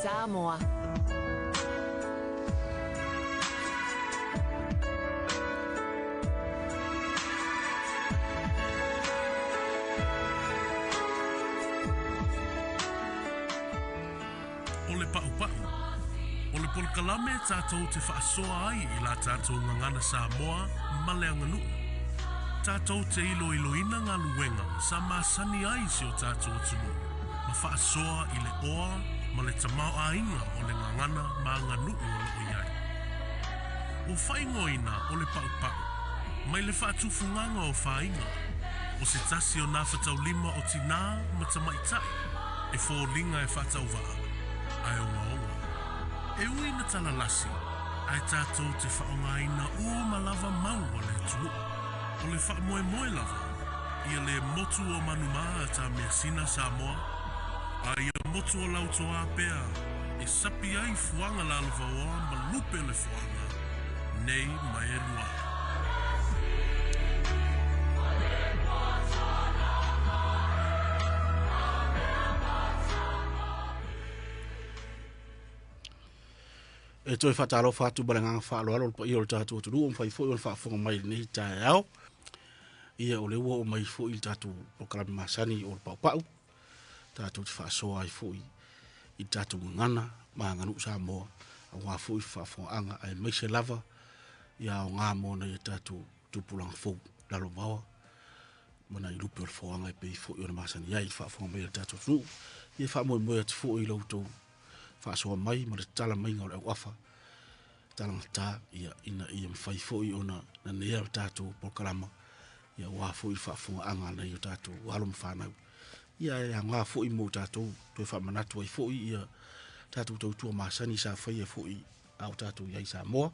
Samoa. O le pa'u-pa'u, o le polokalame tātou te whaasoa ai I la tātou ngangana Samoa ma le anganuu. Tātou te ilo-iloina ngā luenga sa māsani ai si o tātou atunu. Ma whaasoa I le oa ma le tamau ainga o le ngangana ma anganuu o le oiai. O whaingoina o le pa'u-pa'u, mai le whaatufunganga o whainga, o se tasi o nā whatau lima o tina ma tamaitai, e fōlinga e whatau waa. Ai onga. E ui na talalasi, ai tātou te whaongaina o malava mau o le tunu. O le whaamoe lava, ia le motu o manumaa ta mea sina Samoa, a ia motu o lautoa pea, e sapi ai fuanga la alva oa ma lupe le fuanga, nei mai e lua. E toi whataro whatu balanga whaalo alo pa ilo tātou atu o mwhai fo i whaafonga mai nei tae au. Ia o le ua o mai fo I tātou proklami masani o le pau-pau. Tātou te whaasoa I fo I tātou ngana ma nganu Samoa. A wā fo I whaafonga anga ai mai se lava. Ia o ngā mōna I tātou tupulanga fo lalo maua. Mana I lupe o le whaanga I pei fo I o le masani. Ia I whaafonga mai le tātou atu. Ia whaamoe moe ati fo I lautou. Whaasoa mai ma le tala mai ngā o le au afa. Talanga tā, ia mwhai fōi ona na nea tātou pokalama. Ia wā fōi whaafonga anga nei o tātou walum whanau. Ia ngā fōi mō tātou, toi whamanatu ai fōi, ia tātou tautua māsani sa whai e fōi au tātou iai Samoa.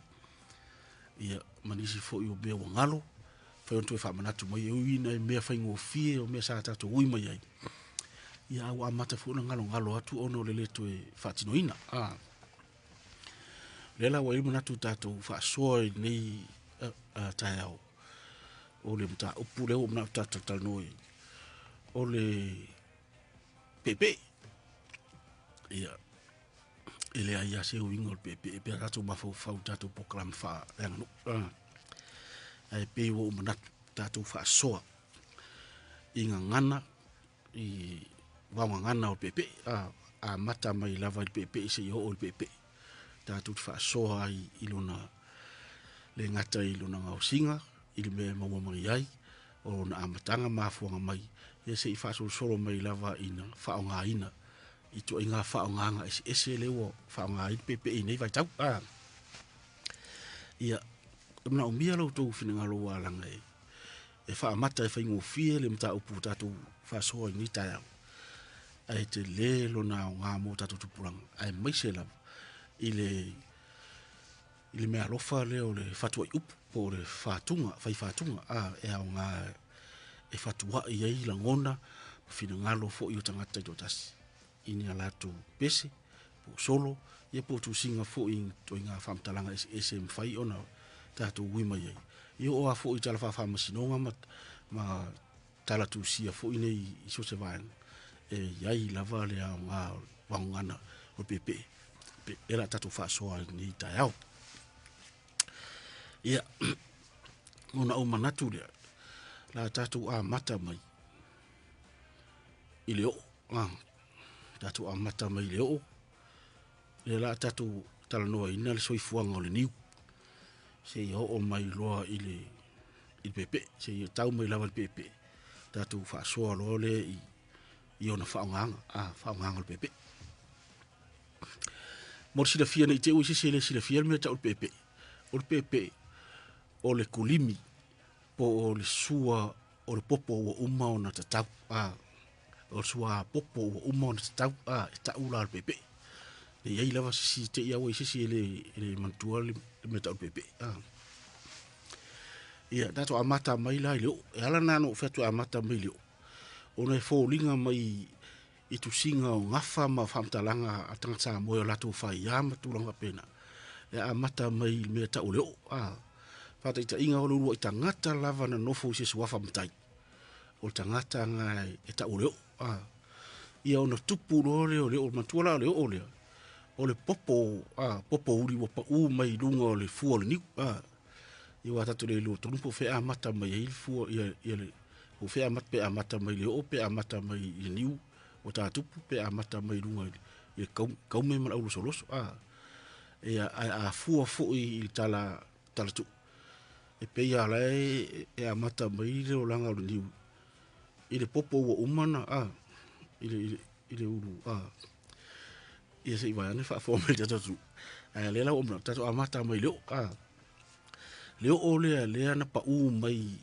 Ia manisi fōi o mea wangalo. Whai on toi whamanatu mai, e uina e mea whaingo fie o mea sa tātou ui mai ai. Ia au amata fōna ngalo atu ono le leto e whaatinoina. Lela wa ilmu natu tātou whaasoa nei tae au. O le mta upu leo mna tātou talnoi. O le pepe. Ia. Ele aia se uinga o le pepe. E pia tātou mafau tātou pokalam wha. E pe wo mnatu tātou whaasoa. Inga ngana. I wanga ngana o pepe. A mata mai lava i pepe. Se i ho o le pepe. Tātou te whaasoa ai ilona le ngata ilona ngau singa, ili mea mawamari ai, o na amatanga mafuanga mai, ia se I whaasolo mai lava ina whaonga ina, I to inga whaonga anga, ese lewa whaonga ina pepe nei vai tau. Ia, mna o mia lau tau whina ngalo wālanga e whaamata e whaingo fie le mta upu tātou whaasoa I ni tai au. Ai te le lona o ngā mō tātou tupuranga, ai maise lava. Ile mea lofa leo le fatua I upu po le whaatunga, whai whaatunga, e au ngā e fatua I ei la ngona, whina ngalo fo I o tangata I do tasi. Ini alatu pese, po solo, ia po tu singa fo I to ngā whamtalanga ese mwhai ona tātou wima iei. Ia oa fo I tala whawhamasinonga ma tala tu sia fo I nei I so se vaen. E iai lava le au ngā wangana o pepe. Era tātou whaasoa ni tai au. Ia, ona o manatu lea, la tātou a mata mai. I leo, tātou a mata mai leo. Le la tātou talanoa ina le soifuanga o le niu. Se I o mai loa I le pepe, se I tau mai lava le pepe. Tātou whaasoa loa le I ona whaonganga le pepe. Mor sila fia nei te ui se le sila fia me ta o pepe. O pepe o le kulimi po o le sua o le popo o uma o na tatau. O sua popo o uma o na tatau. E ta ula o pepe. Le iei lava si te ia ui se le mantua le me ta o pepe. Ia dato amata mai la leo. E ala nano o fetu amata mai leo. O na e fōlinga mai I tu singa o ngafa ma whamtalanga a tangata moe o lato whai ama tūlanga pena. E a mata mai mea ta o leo. Whata I ta inga o lua I tangata lava na nofo I se suafa mtai. O tangata ngai e ta o leo. Ia o na tupu leo leo matua la leo o leo. o le popo uri wa pa u mai lunga o le fu o le ni i wa tatu le lo tonu po fe amata mai i fu ia le o fe amata pe amata mai le o pe amata mai i niu o ta tupu pe amata mai lunga i kau me mana ulo soloso e a fu i tala tu e pe ia la e amata mai le o langa o le niu i le popo o umana i le ulu ia se vai ane fa fo me tatu le la o mna tatu amata mai leo le ana pa u mai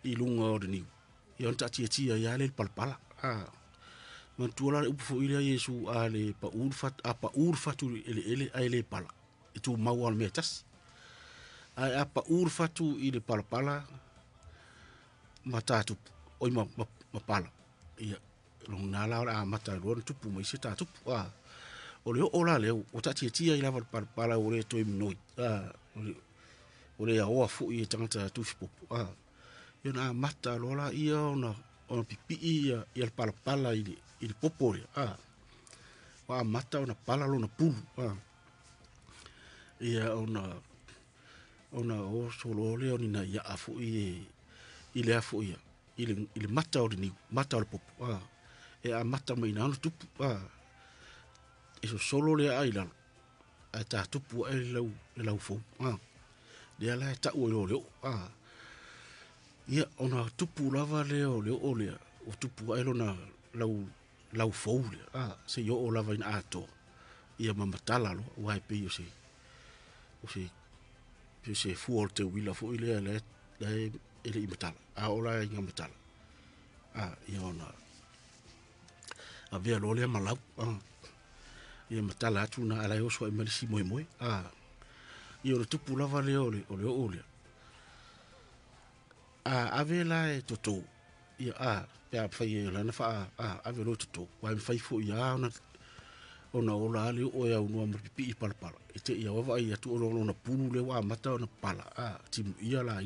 i lunga o le niu i on tati tia ia le palpala man tuola upu ile Yesu ale pa ur fatu ele ai le pala e tu mau al metas ai apa ur fatu i le palpala matatu oi ma pala ia long nala a mata ron tupu mai se tatu o le ola le o tati tia i lava palpala o le toi noi o le a fu i tangata tu fipo ia na mata lola ia ona pipi ia le palpala i le popore wa mata ona pala lona pulu ia ona o solo le oni na ia afu i le afu ia i le mata o ni mata o le popo e a mata mai na tupu e so solo le ai la a ta tupu e lau fo le ala ta o le ia ona tupu lava le o le o tupu ai lona lau foule se yo o lava in ato ia mamatala lo wai pe yo se fu o te wila fo ile ele imatala ola inga matala ia ona a vea lo le malau ia matala atu na ala yo so e malisi moi ia o tupu lava le o le ave la e toto ia pe fai la na fa ave lo toto wa fai fo ia ona ola ali o ya no mo pipi pala ite ia wa ia tu ona pulu le wa mata ona pala tim ia la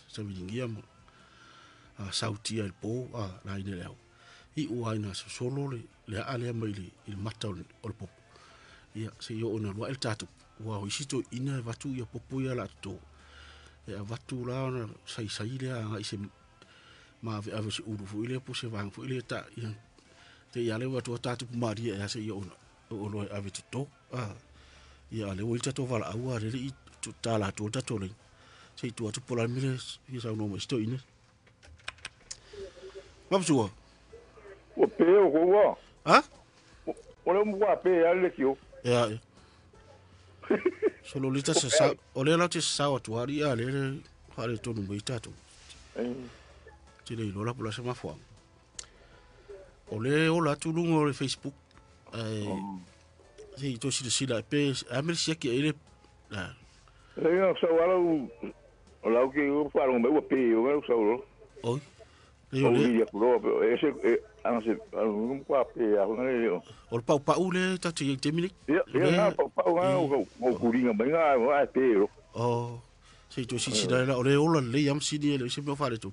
sa vingia mo sauti al po la ine le i o aina solo le ale mai le mata o po ia se yo ona lo el tatu wa o sito ina vatu ia popo ia la to e vatu la sai le a ise ma ave se uru fu ile po se vang fu ile ta ia te ia le watu tatu maria ya se yo o lo ave to ia le wo to vala au re i to tala to tato le se tu atu pola mire ia sa no mo sto ine mabsua o pe o wa o le mo wa pe ya le kio ia solo lita se sa o le la te sa o tu ari ale fare to no mo tato te le lo la pola se ma fo o le o la tu lungo le Facebook si to si la pe a mer si ki ele eu só lá o lá que eu falo o meu pe eu só o oi eu ia pro esse anse um pape a o pau le ta te mini ia pau o curinha bem a pe si to si la o le o la le yam si ni le se me fare tu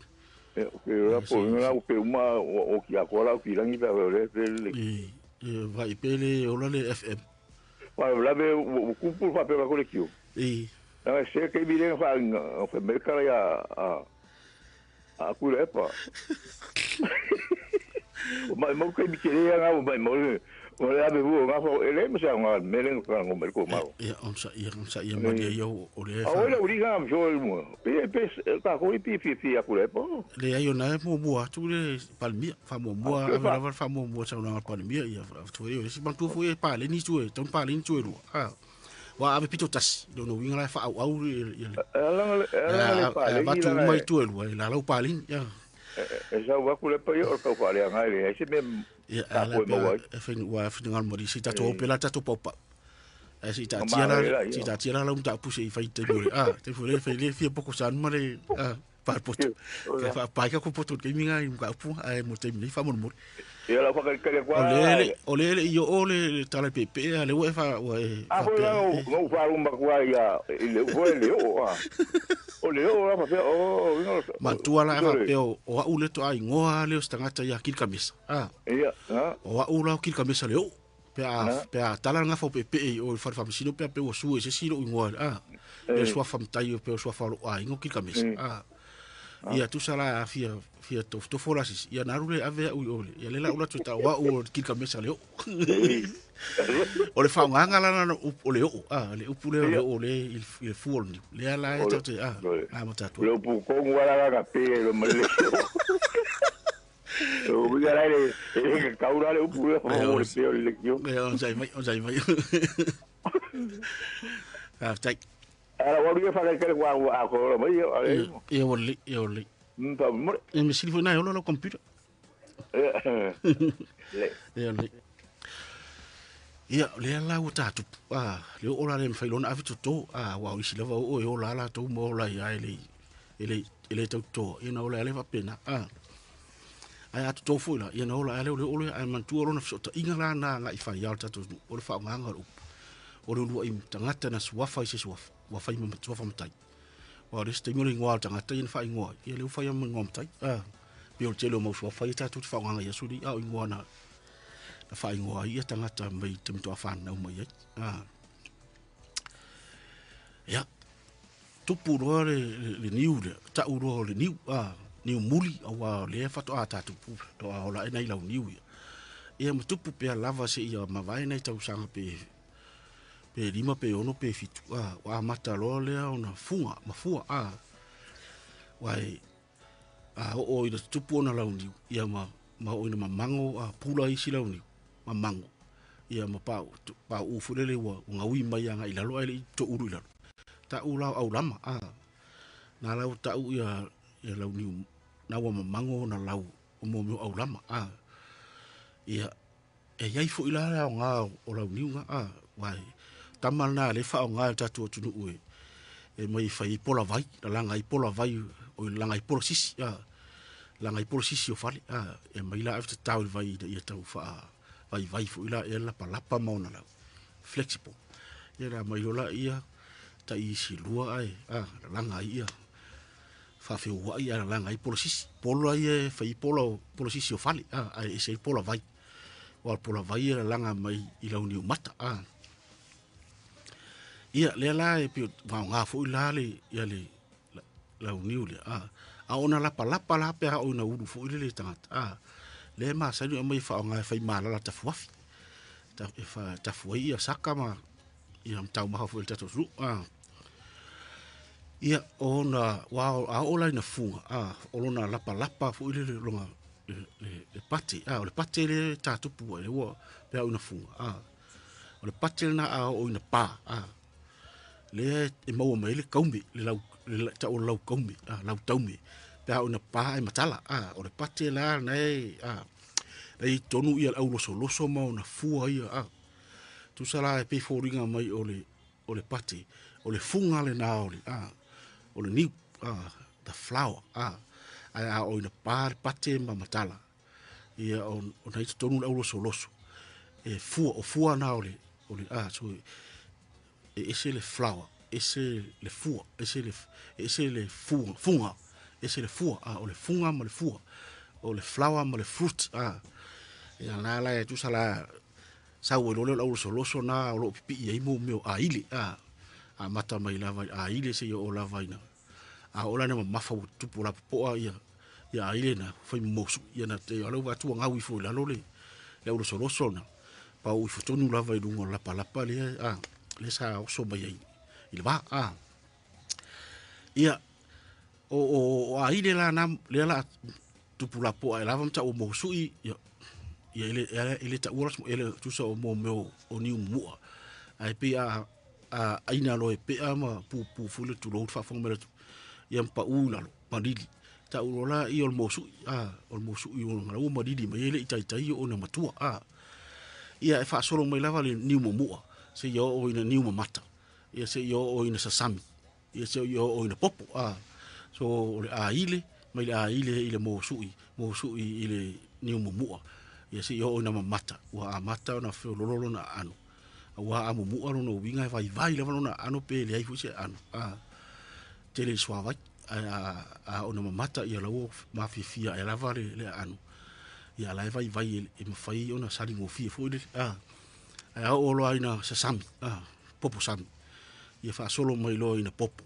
eu po na o pe uma o que agora o pirangi da le vai pele o la le FM wa la be o cupo fa pe la colectio se que viene fa mercado ya a culepa ma mo que me queria nga mo o le ave vu nga fo ele me sa nga melen ka ngo merco ma on sa ia ma dia yo o le fa o le uri nga mo mo pe ta ko pi a culepa le ayo na mo tu le palmia fa mo ave fa mo sa nga palmia ia tu yo si ban tu fo e pa le ni tu e ton pa le ni tu ro wa ave pito tas do no winga la fa au ba tu mai tu e la la pa lin ya esa wa kule pa yo ka fa le nga le ese me ta ko mo wa fe ngal mo di si ta to pela ta to popa si ta tira la un ta pu se fa te mo te fo le fe le fi poco san mo le pa poto ke fa pa ka ko poto ke minga i ka pu ai mo te mi fa mo mo ia la fa ka kwa o le yo o le tala pepe ale we fa wa fo la no fa un ba kwa ya le fo le o le o la fa pe ma tu ala fa pe o u le to ai ngoa le stangata ya kil kamisa ia o u la kil kamisa le Pea tala nga fo pe o fa sino pe o su se sino ngo e so fa mtai pe so fa o ingo ki kamis ia tu sala fia to fora sis ia narule ave o ia lela ula tu ta wa o ki kamis ale o le fa nga la o le le upule o le il fuol ni le ala e te mata tu le pu ko ngwala ga pe lo mele o bigara le kaura le upule o le pe le kio on sai mai tai ala wa ri fa ke wa ko lo mai e ole pa mo e me silfo na lo computer le ia le la o tatu le o la le fai lona afitu to wa isi lava o la to mo la ia ele to ina o la le va pena ai atu to fu la ina o la le ai man tu ona fso inga la na i fai alta to o le fa nganga o le lu im tangata na suafa i se suafa wa fai mo suafa mtai wa le ste ngoli ngwa tangata in fai ngwa ia le fai mo ngom tai bi o telo mo suafa i tatu fa nganga ia suri ngwa na fai ngwa ia tangata mai tem to afan na mo ia ya tupu ro le niu le ta uro le niu niu muli awa le fa to ata tupu to ola ina ila niu ia mo tupu pe lava se ia ma vai nei tau sanga pe lima pe ono pe fitu wa mata lo le ona funga mafua wai o ina tupu ona la niu ia ma o ina mango pula isi la niu mamango ia ma pa u fulele wa ngawi mai anga ila lo ile to uru ila ta ula au lama na lau ta u ia lau niu na wa mamango na lau o mo au lama ia e yai fo ila nga o lau niu nga wai tamal na le fa nga ta tu tu e mai fai pola vai la langa i pola vai o langa i pola sisi langa i pola sisi o fale e mai la after tau vai ia tau fa vai fo ila ela palapa mauna la flexible era mai ola ia ta isi lua ai langa ia fa fe wa ia langa i polisis polo ia fa i polo polisis o fali ai se polo vai wa polo vai era langa mai i la uni mata ia le la e pi va nga fo ila le ia le la uni le ona la palapa la pe ona uru fo ile le tangata le ma sa ni mai fa nga fa mala la tafuafi tafuai ia saka ma ia tau ma fo ta su ia ona wa ola ina funga ona lapa fo ile longa le pati le pati le tatu pu le wo pe una funga le pati na o ina pa le e mo mai le kaumi le ta o lau kaumi lau taumi pe una pa e matala o le pati la nei ei tonu ia au loso ma na fua ia tu sala e pe foringa mai o le pati o le funga le na o le ni the flower ai o ina par pati ma matala ia o nei tonu au loso e fua na o le so ese le flower ese le fua ese le funga ese le fua o le funga ma le fua o le flower ma le fruit ia na la tu sala sa o lo loso na o lo pipi e mo aile mata mai lava aile se o lava ina ola na mafa tu pola po ia aile na foi mosu ia na te alo va tu nga wi fo la lo le loso na pa u fo tonu lava i lungo la palapa le sa o so mai il va ia o aile la na le la tu pola po lava mta o mosu ia ele ta uras ele tu so mo o ni mu ai pe aina lo pe ma pu fu le tu lo fa fo me ia pa ula lo madili ta urola i ol mosu i ol ngalo madili me ele tai o na matua ia e fa solo mai lava le ni mu se yo o ina ni mu mata ia se yo o ina sasami ia se yo o ina popo so le aile mai ile mosu i ile ni mu ia se yo na mata wa mata na fe lolo na anu wa amu mu anu no winga vai le na anu pe le ai fu se anu tele swava ona mata ia lo ma fia e lava le anu ia la vai e me fai ona sali mo fia fu le ai o lo ina sa sami popo sami ia fa solo mai lo ina popo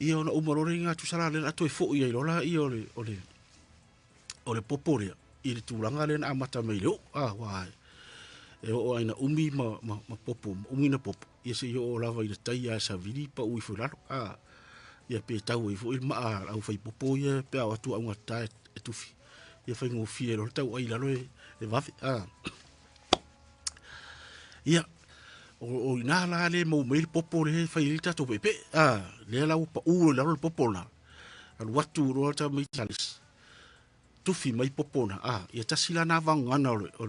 ia ona umaro ringa tu sala le atu fo ia lo la ia ole popo ria i le tūlanga le na amata mai leo wai e o aina umi ma popo umi na popo ia se o lava i le tai a sa vili pa ui fulano ia pe tau i fo il ma au fai popo ia pe au atu au ngata e tufi ia fai ngo fie lo tau ai lalo e vafi ia o ina la le mo mai popo le fai il tato pepe le la pa u la popo na al watu ro ta mai talis tufi mai popo na ia tasila na vangana o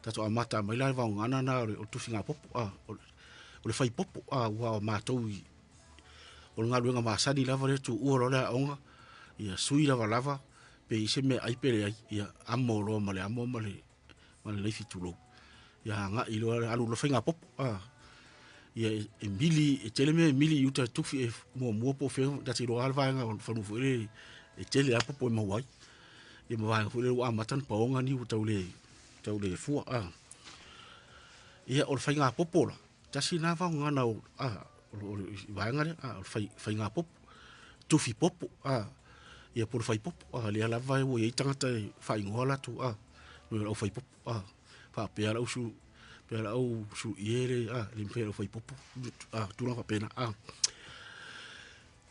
tato amata mai la vangana na o tufi nga popo o le fai popo wa ma tau o nga luenga masani lava le tu u lo la onga ia sui lava pe ise me ai pere ia amo lo male le fitulo ia nga ilo alu lo fai nga popo ia emili e tele me emili uta tufi mo po fe da tiro alva nga on fanu fo e tele a popo mo wai ia mo vai fo le wa matan pa onga ni uta le fu ia o fai nga popo la tasi na va nga na vai nga fai nga popo tufi popo ia por fai popo le ala vai wo i tangata fai ngola tu no fai popo fa pe ala su iere le fai fai popo tu na fa pena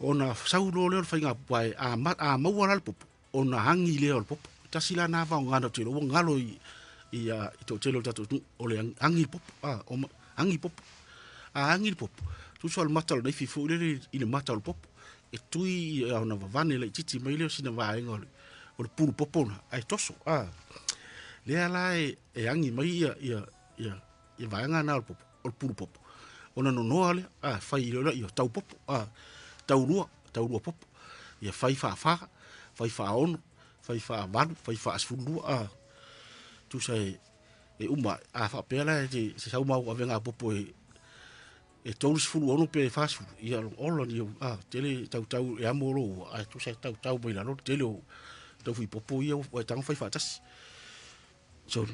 ona sau lo le fai nga pai ma wala popo ona hangi le popo tasila na va nga na tilo ngalo ia to telo tatu o le hangi popo hangi popo hangi popo tu so al matal dai fi fu le ile matal popo e tui ona vavane le titi mai le sina vai ngol o le pulu popo na ai toso le ala e hangi mai ia vai nga na o popo o pulu popo ona no ale fai le ia tau popo tau rua popo ia fai fa ono fai fa valu fai fa asfulu tu sai e uma fa pela se sa uma venga popo e tolu fulu ono pe fasu ia olo ni tele tau e amoro tu sai tau mai la no tele tau fi popo ia o tang fai fa tas so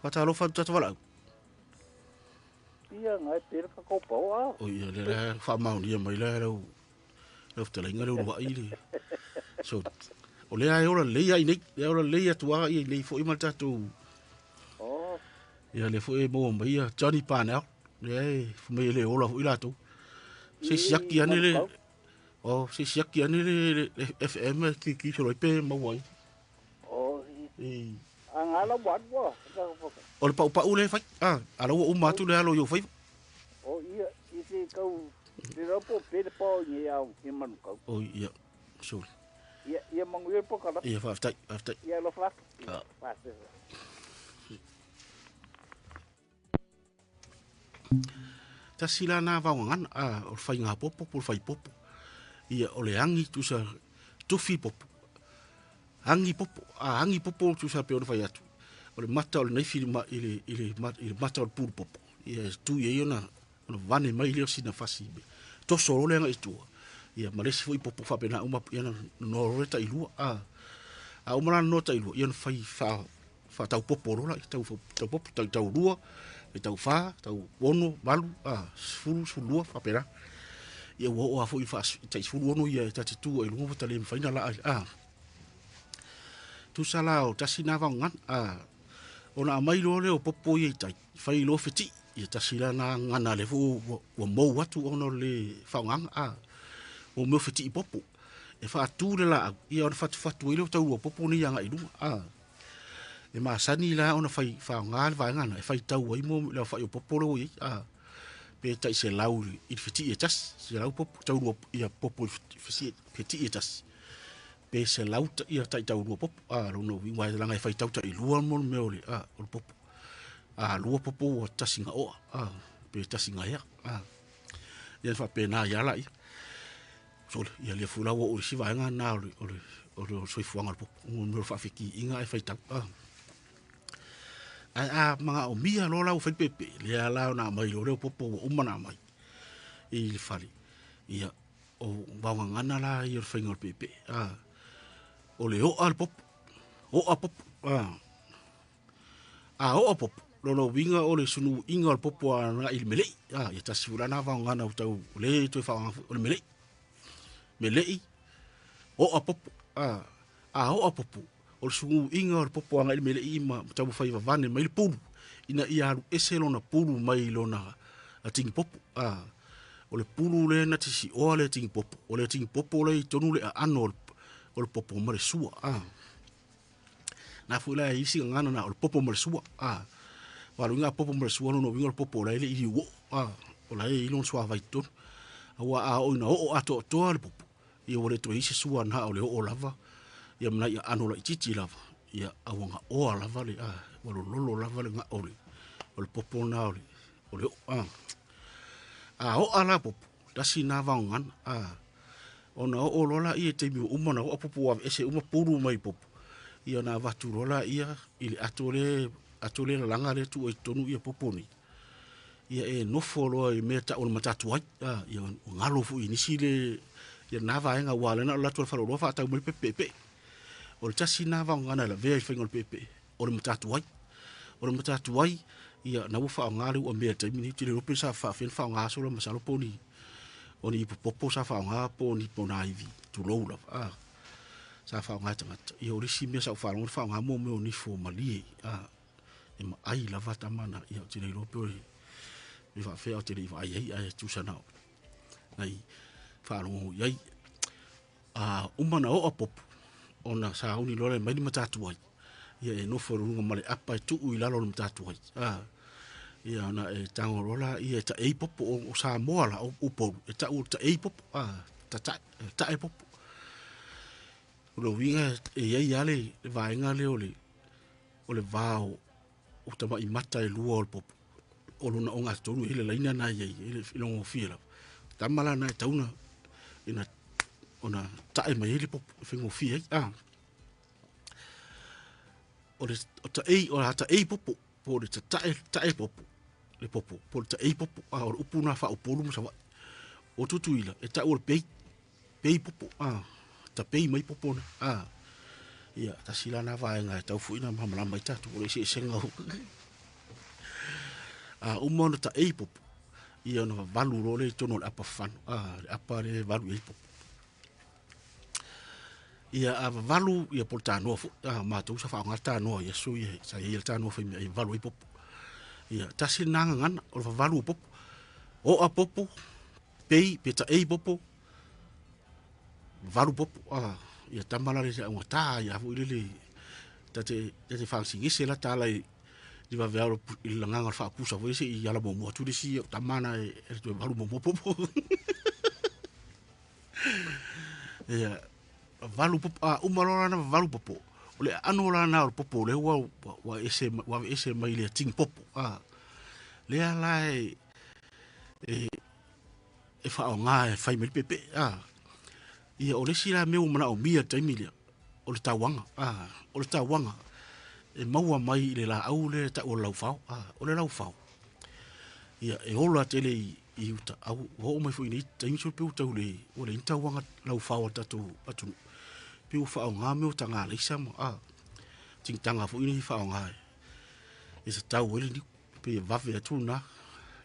pata lo fa tata wala ia ngai per ka ko pau o ia le fa mau ni mai la lo tele ngale o wa ile so o le ai ora le ai nei le ora le atu ai le fo i malta tu ia le fo e mo mai Johnny Panel le fo me le ola fo ila tu se siaki ane le se siaki ane le FM ki so pe mo wai angala wat bo o le pa ule fai alo o ma tu le alo yo fai ia isi kau le ropo pe po ni au ki man kau ia so ia manguir po kala ia fa aftai ia lo fa ta sila na va ngan o fai nga popo por fai popo ia o le angi tu sa tu fi popo angi popo tu sa pe o fai atu o le mata o le nei filma ile mata o pur popo ia tu ia ona no vane mai le sina fasi to solo le nga itu ia malesi foi popo fa pena uma ia no reta ilua uma no ta ilua ia fai fa tau popo la tau popo tau lua e tau fa tau ono balu sulu fa pera ia wo a foi fa tai sulu ono ia tati tu e lungo tale faina la tu sala o tasina va ngan ona mai lo le o popo ia tai fai lo fiti ia tasila na ngana le fu o mo watu ono le fa ngan o mo fiti popo e fa tu le la ia ona fatu ile tau o popo ni nga ilu e ma sani la ona fai fa ngal va ngana e fai tau ai mo le fa o popo lo pe tai se lau il fiti e tas se lau popo tau ia popo fiti e tas pe se lau ia tai tau popo lo no wi mai la ngai fai tau tai lua mo me ole o popo lua popo o tasinga o pe tasinga ia ia fa pena ia la so ia le fula o si va nga na o so fu nga popo mo fa fiki inga e fai tau mga o mia lo lau fai pepe le ala na mai lo popo o mana mai i le fali ia o bawa ngana la i fai ngol pepe o le o al popo a o popo lo winga o le sunu inga o popo na il mele ya tasi fulana va ngana utau le to fa o mele o popo o popo o sunu inga o popo nga il mele ma tabu fa va vane mai pulu ina ia ese lona pulu mai lona a ting popo o le pulu le na tisi o le ting popo le tonu le ano o le popo ma le sua na fula isi ngana na o le popo ma le sua walu nga popo ma le sua no winga o le popo le i wo o la i lon sua vai ton a o ina o ato to le popo i o le to isi sua na o le o lava ia mna ia ano la titi lava ia awanga o lava le walu lolo lava le nga o le popo na o le o ala popo tasi na vaungan ona o lola ia te mi umana o popo wa ese uma puru mai popo ia na vatu lola ia ili atole la langa le tu e tonu ia popo ni ia e no folo i meta o matatu ai ia ngalo fu inisi le ia na vaenga wala na la tu fa lo fa ta mo pepe o tasi na vaungan la ve fa ngol pepe o matatu ai ia na ufa ngale o me te mini te rope sa fa nga so ma sa lo poni oni popo sa fa nga poni pona ivi tu lo la sa fa nga tanga ia o risi me sa fa nga mo me oni fo mali e ma ai la vata mana ia te rope i fa fe o te i va ai tu sa na ai fa lo ai umana o popo ona sa uni lo le mai matatu ai ia e no fo runga male apa tu i lalo matatu ai ia na e tango rola ia ta e popo o sa moala o po e ta popo ta e popo lo winga e ia ale vai nga le ole vao o ta mai mata e lua o popo o lona o nga tonu ile la ina na ia ile filongo fila tamala na tauna ina ona ta e mai ile popo fingo fia o ta e popo po le ta e popo le popo po ta e popo o upuna fa o polu sa o tutuila e ta o pei popo ta pei mai popo na ia ta sila na va nga ta fu ina mamala mai ta tu le se senga umona ta e popo ia no valu ro le tono apa fan apa le valu e popo ia valu ia portano ma tu sa fa ngata no ia su ia sa ia tano fa ia valu e popo ia tasi nangan o valu popo o a popo pei peta e popo valu popo ia tamala le sa ngata ia fu ile te fa singi se la tala di va vero il nganga fa pusa vo se ia la mo tu di si tamana e tu valu mo popo ia valu popo umalora na valu popo ole anola na popo le wa ese mai le ting popo le ala e fa nga e fai me pepe ia ole sila me o mana o mia taimilia ole tawanga e maua mai le la au le ta o laufao ole laufao ia e ola tele i uta au ho mai fu ni taimi so pe uta ole ole tawanga laufao tatu atu pe u fa nga me o tanga le sama ting tanga fu ni fa nga e se tau ele ni pe va ve tu na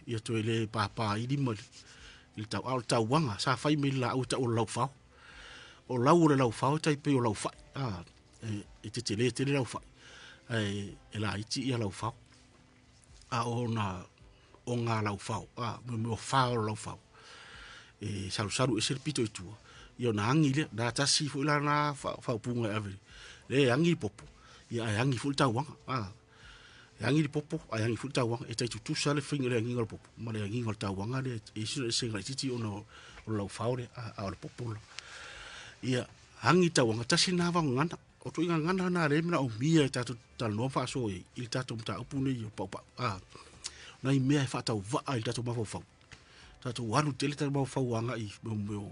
ia to ele papa i di mo il tau wanga sa fai me la uta o laufao o lau le lau fao tai pe o lau fa e te tele lau fa e la iti ia lau fao o nga lau fao me o fao lau fao e salu e ser pito i tua ia na angi le na tasi fu la na fa punga ave le angi popo ia angi fu tau wanga e angi popo angi fu tau wanga e tai tu sale finga le angi ngol popo ma le angi ngol tau wanga le e se ngai titi o lau fao le a popo ia hangi tau nga tasi na va ngana o tu ngana na re mena o mia tatu tal no fa so i tatu mta upune i papa na i mea fa tau va i tatu ma fa tatu wanu tele tatu ma fa wanga i mo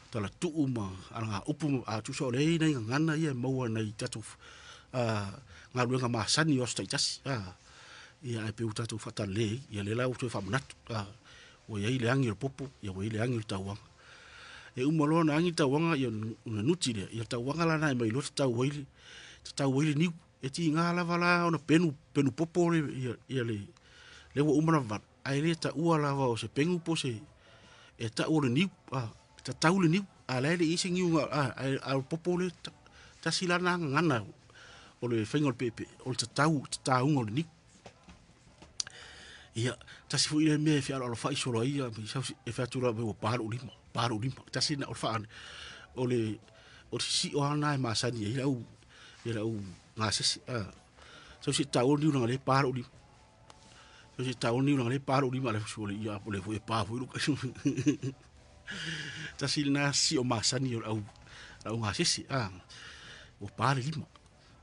tala tu uma anga upu a tu so le na ngana ia mo na i tatu nga luenga ma sani o stai tasi ia ai pe tatu fa tale ia le la o tu fa manat o ia ile angi popo ia o ile angi tau e umalo na angi tawanga ia nuti le ia tawanga lana mai lo tawili ni e ti ngā lava la ona penu popo ia le wa umana vat. Ai le ta ua lava o se pengu po se e ta ua le niu, ta tau le niu, a le isi ngiu a popo le ta sila na ngana o le whainga o le pepe, o le ta tau o le niu. Ia, ta si fu ile mea e whiara o le whai solo ia, e whiatura me o paru lima, ta si na o le whaane, o le si o ana e maasani e ilau ngā sesi, so si tau o niu nanga le paru lima. So si tau ni nang le paru lima le fuole ia po le fu e pa fu lu ta si na si o masani au nga sisi o paru lima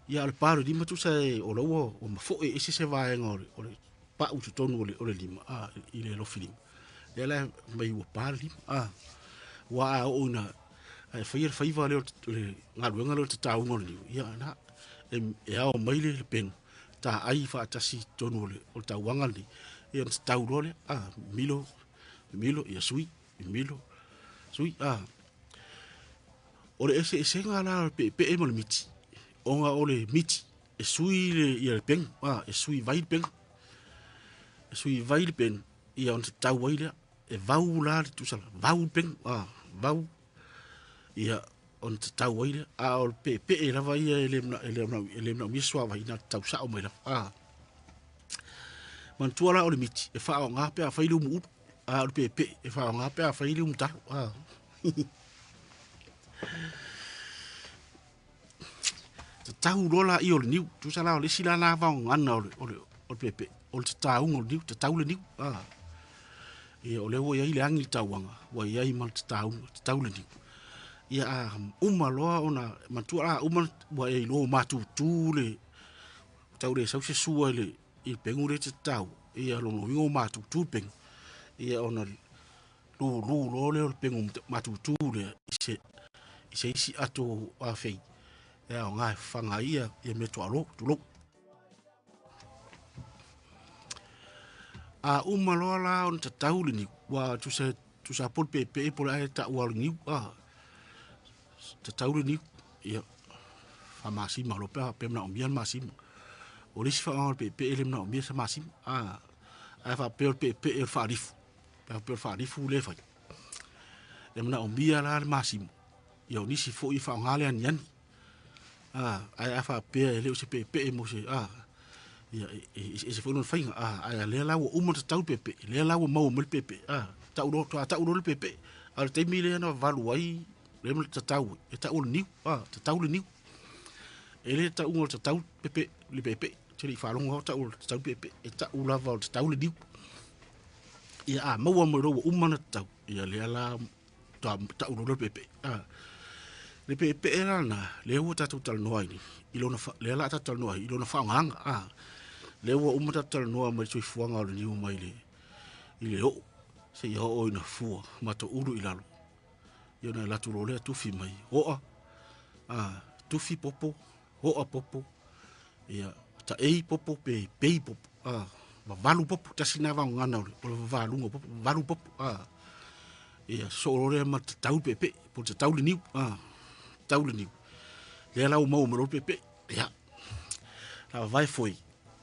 ia le paru lima tu sai o lo o mafo e se vai ngore o le pa u tu tonu o le lima ile lo filim le la mai o paru lima wa o na fai va le nga luenga le tau ngore ia na e ao mai le pen ta ai fa ta si tonu o ta wangani e ta urole milo ia sui ore ese ngala pe e mo miti onga ole miti e sui le ia pen e sui vai pen ia on ta waile e vau la tu sala vau pen vau ia on ta waile o pe e la vai ele na mi swa vai na tau sa o mai la man tuala o le miti e fa o nga pe a failu mu o pe e fa o nga pe a failu mu ta tau rola i o le niu tu sala o le sila na va ngana o pe o le tau o niu tau le niu e o le wo ia ile angi tauanga wa ia i mal tau le niu ia uma loa ona matua uma wa e lo matu tu le tau le sau se sua le i pengu le tau ia lo no matu tu peng ia ona lo le pengu matu tu le isi ato a fei ia nga fanga ia me to alo tu lo uma loa la on tau le ni wa tu sa pol pe por ai ta wa ni te taure ni ia fa masi malo pe na ombian masi o le fa pe ele na ombian sa masi fa pe e fa rifu le fa le na ombia la masi ia ni si fo i fa ngale an yan fa pe ele o se pe mo se ia e se fo no fa le la o mo te tau pe le la o mo mo pe tau ro pe al te mile na valuai le mo tau e tau ni tau le ni ele tau ngol tau pepe le pepe tiri fa longo tau pepe e tau la va tau le ni ia mo mo ro umana tau ia le la tau ro pepe le pepe era na le o tatu tal noai ni ilona le la tatu noai ilona fa nganga le o umata tal noa mai sui fuanga le ni mai le ile o se ia o ina fua ma to uru ilalo ia na latu lo le tufi mai tufi popo popo ia ta popo pe popo va valu popo ta sina va ngana o valu popo ia so le ma tau pepe po tau le niu le la o mo pepe ia la vai foi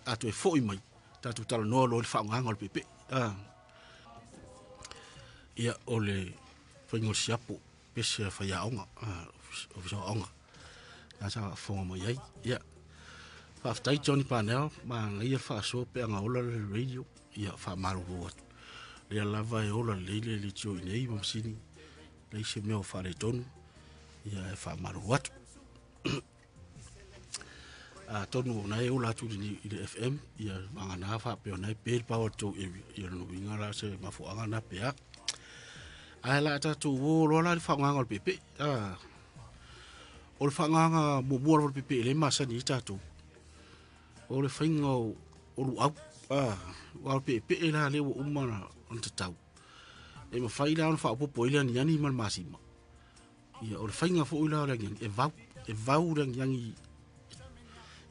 atu e foi mai ta tu tal no lo fa nganga o pepe ia ole foi ngol siapo pese fa ya onga o so onga asa fonga mo ia ia fa tai Johnny Panel ma ia fa so pe nga ola le radio ia fa malu ro le lava e ola le tio nei mo sini le se me o fa le ton ia fa malu wat tonu na e ola tu ni ile FM ia anga na fa pe na pe power to ia no winga la se ma fo anga na pe ai la ta tu wo lo la fa nganga o pepe o le fa nganga mo o pepe le masa ni ta tu o le fainga o lu au wa pepe la le o umana on ta tau e ma fai la on fa popo ile ni ani mal masima ia o le fainga fo ila la ngi e vau la ngi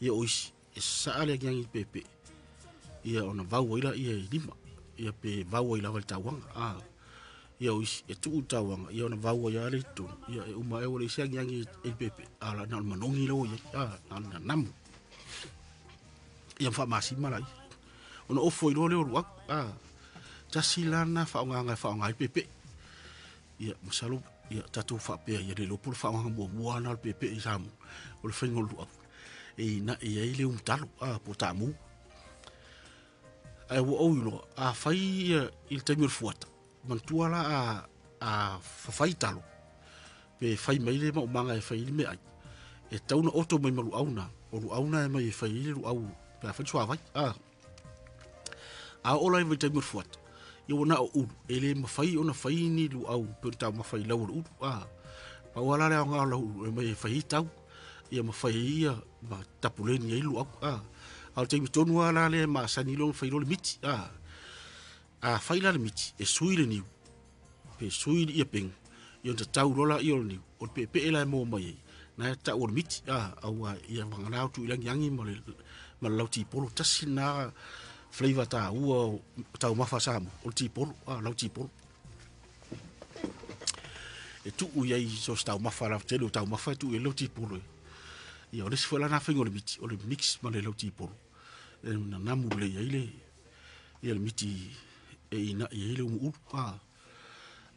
ia oisi e sa le ngi pepe ia ona vau ila ia lima ia pe vau ila val tawanga ia oisi e tu tawanga ia ona vau ia le tu ia e uma e ole sia ngi e pepe ala na manongi lo ia na namu ia fa masima lai ona o foi lo le o tasi lana whaonga i pepe ia masalo ia tatu whapea ia le lopo le whaonga mua na le pepe i samu o le whaingo lua e na ia i le talo po tamu ai wo o ilo a fai i le taimi o le fuata mantua la a fai talo pe fai mai le maumanga e fai le me ai e tauna oto mai malu auna e mai fai le lu au pe fai sua vai a ola i taimi o le fuata ia na o ele mafai ona fai ni lu au pe tau mafai lau lu pa wala le nga lau e mai fai tau ia mafai ia ma tapuleni ai lu au al taimi tonu ala le ma sani lo fai lo miti a fai la miti e sui le ni pe sui ia peng ia ta tau rola ia ni o pe ela mo mai na ta o miti au ia mangana tu ilang yangi ma lau ti polo tasina flavor ta ua tau mafa samu o ti polo lau ti polo e tu ia i so tau mafa la tele tau mafa tu e lau ti polo ia o le sfola na fingo le miti o le mix ma le lau ti polo e na namu le ia le miti e ina ia le mu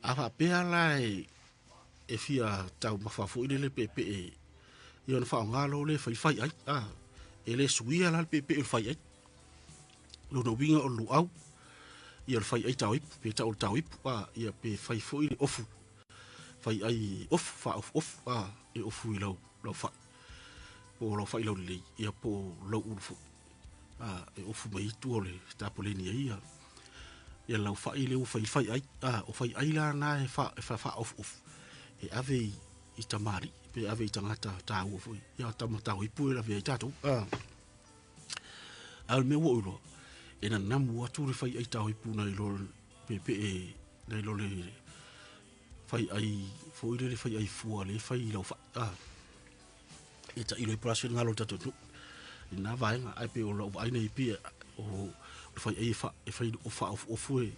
a fa pe ala e fia tau mafa fo ile le pepe ia na fa ngalo le fai ai e le suia la pepe e fai ai lo no winga o lu au ia le fai ai tau pe tau tau ia pe fai fo ile ofu fai ai ofu fa ofu e ofu ilo lo fa o lo fai lo le ia po lo ufu e ofu mai tu ole tapoleni ia lau fai le fai ai o fai ai la na e fa ofu e ave i tamari pe ave i tangata ta u foi ia tamata o ipu la ve tato al me wo lo ena namu atu le fai ai ta ipu na lo pepe na lo le fai ai foi le fai ai fu le fai lo fa e ta ilo operation ngalo tato ina vai nga ai pe o lo ai nei pi o fai ai fa e fai o fa o fu e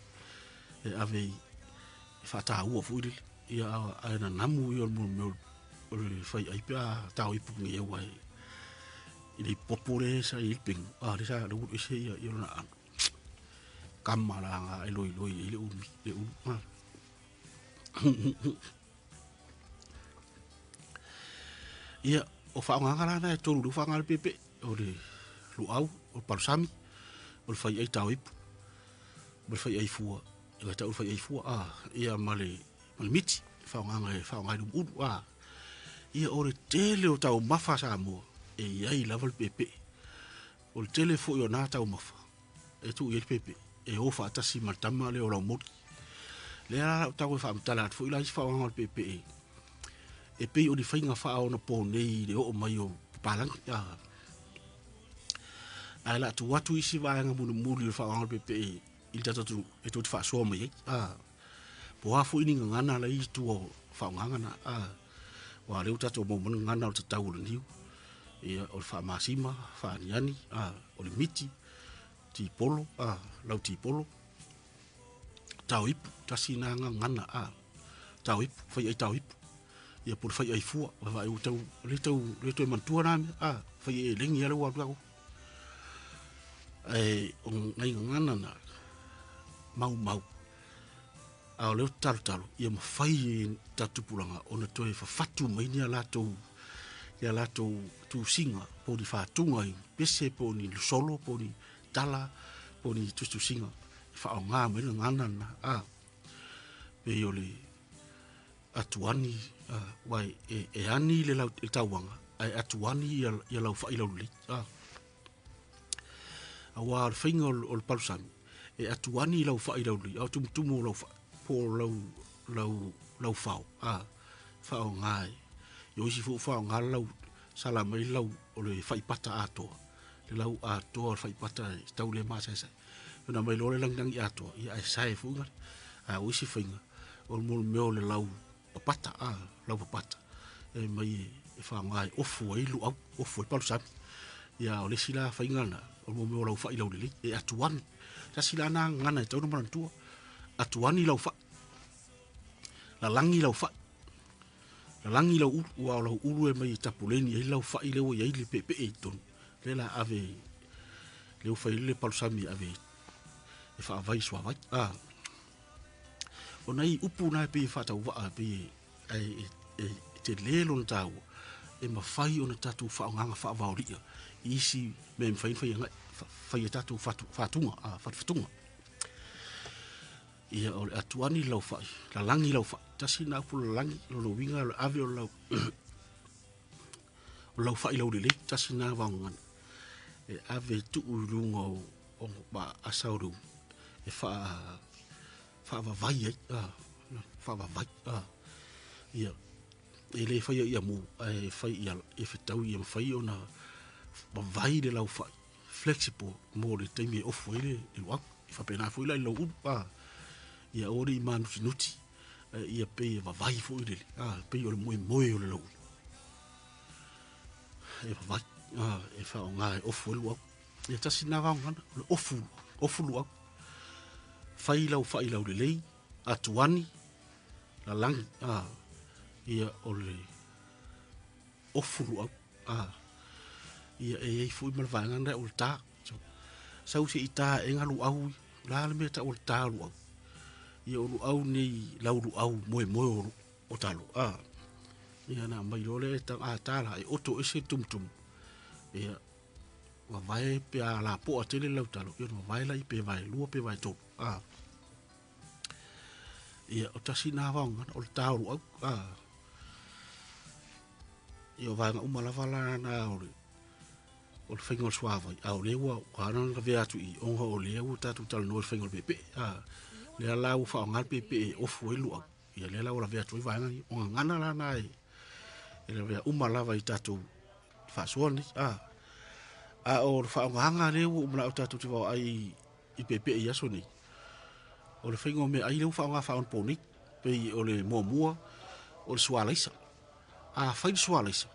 ave fa ta u fu ia ana namu yo mo o fai ai pe ta ipu nge wai ili popure sa ilping le sa lo ese ia na kamala nga eloi le ia o fa nga la na to lu fa nga pepe o le lu au o parsami o fai ai tau ipu o fai ai fua ia ta o fai ai fua ia male miti fa nga lu ia o le tele o tau mafa sa mo e ai level pepe o le tele fo yo na tau mafa e tu il pepe e o fa ta si matama le o la mo le ala tau fa mtala fo ila fa o pepe e pe o di fainga fa o no po nei le o mai o palang ala tu watu isi va nga mu le fa o pepe il tata tu e tu fa so mai po ha fo ini ngana la i tu o fa ngana wa le tata mo ngana o tau le niu ia o fa masima fa niani o le miti ti polo lau ti polo tau ipu tasina ngana tau ipu fai ai tau ipu ia por fai ai fua vai o tau le tau mantua na fai e lengi ala wa tau o ngai ngana na mau a le talo ia ma fai tatu pulanga ona toi fa fatu mai ni ala tau ia lato tu singa po di fa tunga i pese po ni solo po ni tala po ni tu singa fa nga me ngana na pe yole atuani wai e ani le lau tawanga ai atuani ia lau fa ilo li awa finga ol palsami e atuani lau fa ilo li au tumu lau fa po lau fa fa ngai yo si fu fa ngalau sala mai lau o le fai pata ato le lau ato fai pata tau le masa sai na mai lo le lang nang ato ia sai fu ngar o si finga o mo me le lau pata lau pata e mai e fa ngai ofu ai lu ofu palu sa ia o le sila fai ngana o mo me lau fai lau le e atuan sa sila na ngana tau no man tu atuani lau fa la langi lau fa la langi lau ua lau ulu e mai tapuleni e lau fai leo ia ili pepe e ton le la ave le fai le palusami ave e fa vai swa vai ona I upu na pe fa ta wa pe ai te lelo na tau e mafai ona tatu fa nganga fa vauri isi me fai fai tatu fatunga fatunga ia o atuani lau fai la langi lau fai tasi na pu langi lo winga lo ave lo lau fai lau le tasi na vangan e ave tu ulunga o ba asauru e fa va vai fa va vai ia ele fai ia mu e fai ia e fitau ia fai ona ba vai de lau fai flexible mo le temi o foi le wa fa pena foi la lo ia ori manu nuti ia pe va vai foi le pe o moi o lo e va vai e fa nga o foi lo ia tasi na nga o fu lo fai lau le lei atuani la lang ia ole ofuru ia e foi mal vanga na ulta sau se ita enga lu au la le meta ulta lu ia lu au ni lau lu au moi o talo ia na mai ole ta la e oto ese tum ia wa vai pe la po atele lau talo ia no vai la pe vai lu pe vai to ia o tasi na vanga o talo lu io vai uma lavala na o fengo suave au le wa kana ka vea tu I onga o le u tatu tal no fengo pepe le la u fa ngal pepe o fu elu ia le la o la vea tu vai ngai o ngana la nai ele vea uma lava I tatu fa suoni o fa nganga le u mla o tatu tu ai I pepe ia soni o le fengo me ai le u fa nga fa on poni pe o le momua o le sualaisa fai sualaisa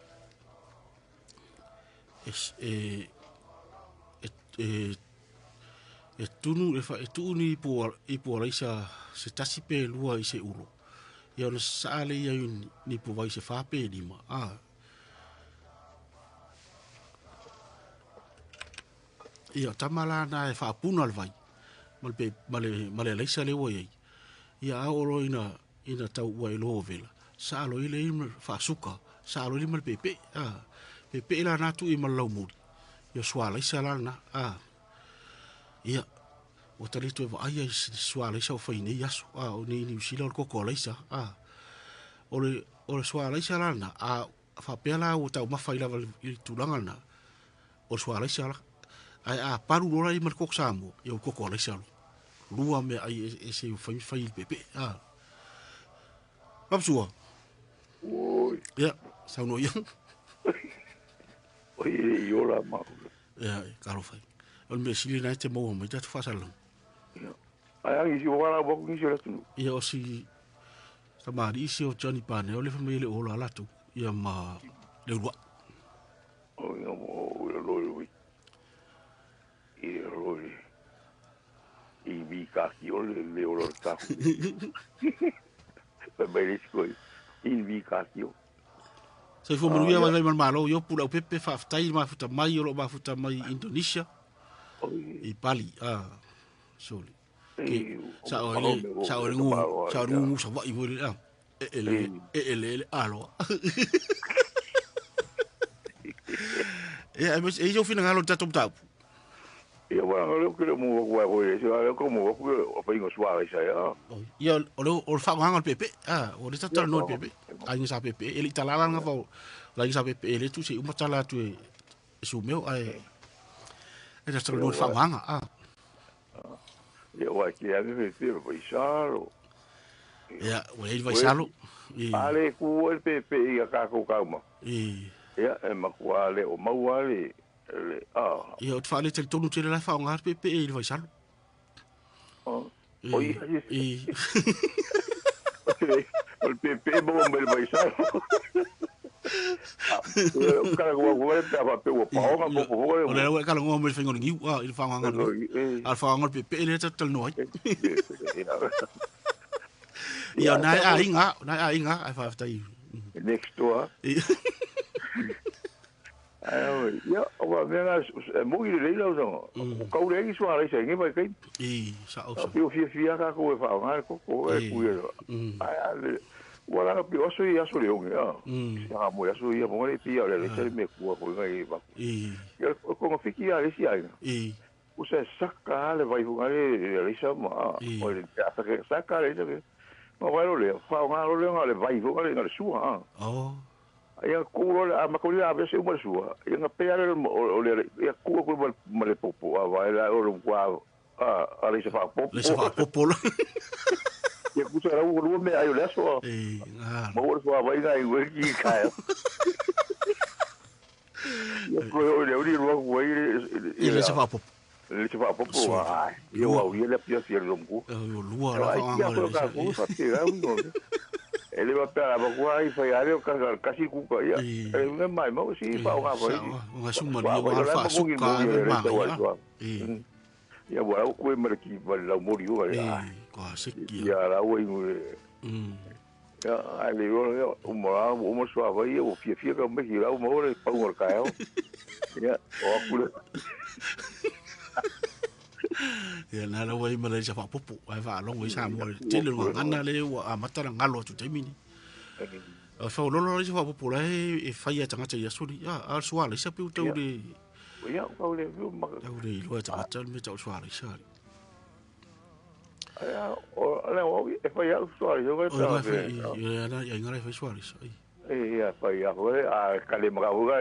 tunu e fa tuni po laisa se tasi pe lua I se uro ia le sale ia ni po vai se fa pe ni ma ia tamala na e fa puna al vai male laisa le wo ia oro ina tau wa lo vela sa lo ile fa suka sa lo ile mal pepe pepe la na tu I mal lau muri yo swala isala na ia o tali tu va ai swala isa o faini yaso o ni usila ko ko laisa o le swala isala na fa pela o ta ma faila I tulanga na o swala isala ai paru ora I mal ko samo yo ko ko laisa lua me ai ese fai pepe Papsua. Oi. Ja, sau no yang. Oi, yo la ma. Ja, karo fai. On me sili na te mo me tatu fa salon. Ja. Ai angi si wala bo ngi se tu. Ja, o si tamari si o Johnny Pane, o le famile o la latu. Ja ma le rua. O yo mo lo lo. I vi ka ki o le o lo ta. Bebe skoi in vi kasio sai fo manuia vai malo yo pula o pepe fa ftai ma futa mai o ma futa mai Indonesia I pali soli ke sa o ngu sa vai vo ele alo e yo fina ngalo tatom tau ia wa ngalo ke mo wa o e so ale ko mo ko o pa ingo swa isa ya ia o fa ngalo pepe o le tatal no pepe ai sa pepe ele talala nga fa la sa pepe ele tu se uma tala tu su meu ai e da tolo fa nganga ia wa ki ave pepe po isalo ia o ele vai salo ale ku o pepe ia ka ko kauma ia e makuale o mauale ia o te whaale tele tonu tele lai whao ngār pepe e vai salo oi o pepe mo me vai salo kala ko te apa pe o pao nga po o le o kala ngo me fengo ngiu il whao ngār al whao ngār pepe ele te tele noi ia nai a inga ai whao tai next door Ya, o venga muy de leilo no. O caure que soa ese ngi vai kai. Sa o. O fia ka ko fa ngal ko e ku. Ai wala pi o so ia so le ya. Ya mo ya so ia mo le pi le se me ku ko ngai ba. Ya ko fiki ya le si ai. O se saka le vai fugare le sa ma. O le saka le se. Ma vai le fa ngal le vai fugare ngal sua. Oh. Ia kulo a makuli a vese uma sua ia nga pea o le ia kulo kulo ma le popo a vai la o kwa a le se fa popo ia kuso era o me ai le so ma o so vai ga i we ki kai ia ko le uri ro ko i le se fa popo ai ia o ia le pia fia longo o lua la fa ngalo ele va para ba kuai fa ya le kasi ku ka ya e mai mo si fa nga fa nga suma ni wa fa su ka ma ya wa ku me ki va la mori o ya ko se ki ya la o ya ale o mo so va ya o fie ka me ki la o mo le pa ngor ka ya o ku le ya na la wai mala sa fa popo ai va long wai sa mo ti le ngana le wa matara ngalo tu te mini fa lo lo sa fa popo la e fa ya tanga ya suri ya al swala sa pi tu de ya ko le vu ma de lo ta ta me ta swala sa ya o le o e fa ya swala yo ga ta ya na ya ngara fa swala sa ya fa ya ho a kale ma ga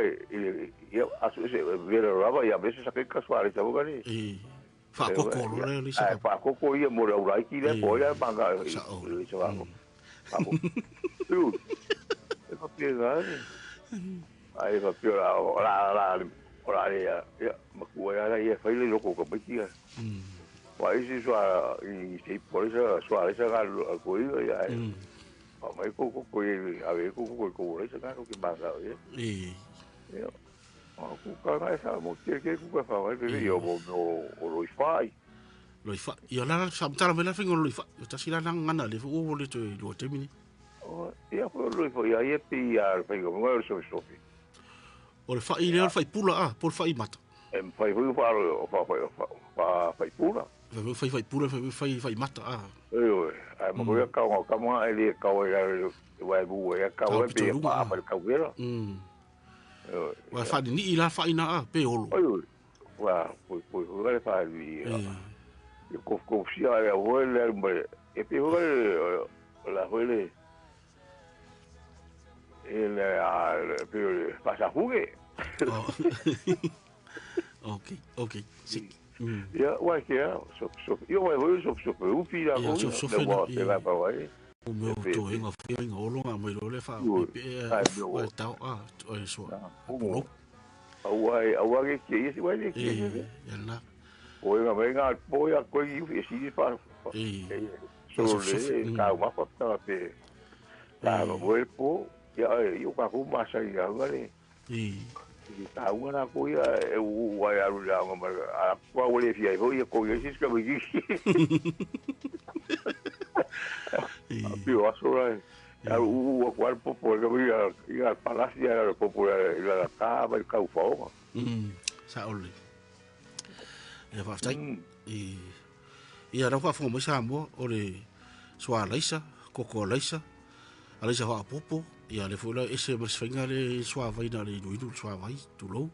ya asu se vera raba ya veces sa que swala sa ga ni fa koko lo le sa fa koko ia mo ra rai ki le po ia panga sa va tu e fa pega ai fa pega ora ya ma ku ya fa le loko ko pa ki wa isi so i se por eso so a esa ga ko ia a mai ko a ver ko esa ga ko ba ga ya ku ka ga esa mo que ku fa vai pe yo o lo fai yo la samtara me la fingo lo fai yo ta sila ngana le fu le to lo termini ya ko lo fai ya e pi ya fingo mo so o le fai le fai pula por fai mata fai pula fai mata ai mo ko ka mo ele ka o ya bu ya ka o pe pa ka vera wa fa ni la fa ina pe olo wa po le fa vi ko fia le ole e pe ho la ole ele a pe pasa jugue okay sí ya wa que yo voy so un fila ko de va pa vai o meu to en a olo ma mo le fa pe ta o so Awai que esse vai que na o venga voy a coi e si para so le ka ma fa ta pe ta voy po ya yo ka ku ma sa ya vale ta una ko ya o vai a rular ma a qua o le fia e voy ko esse que me dice più assolutamente o cuerpo porque ia al palacio era popular la cava el caufo sa ole e va stai e era fa fo mo sa mo ole soa leisa koko leisa alisa va popo e ale fo la ese mas fingale soa vai na le du soa vai tu lo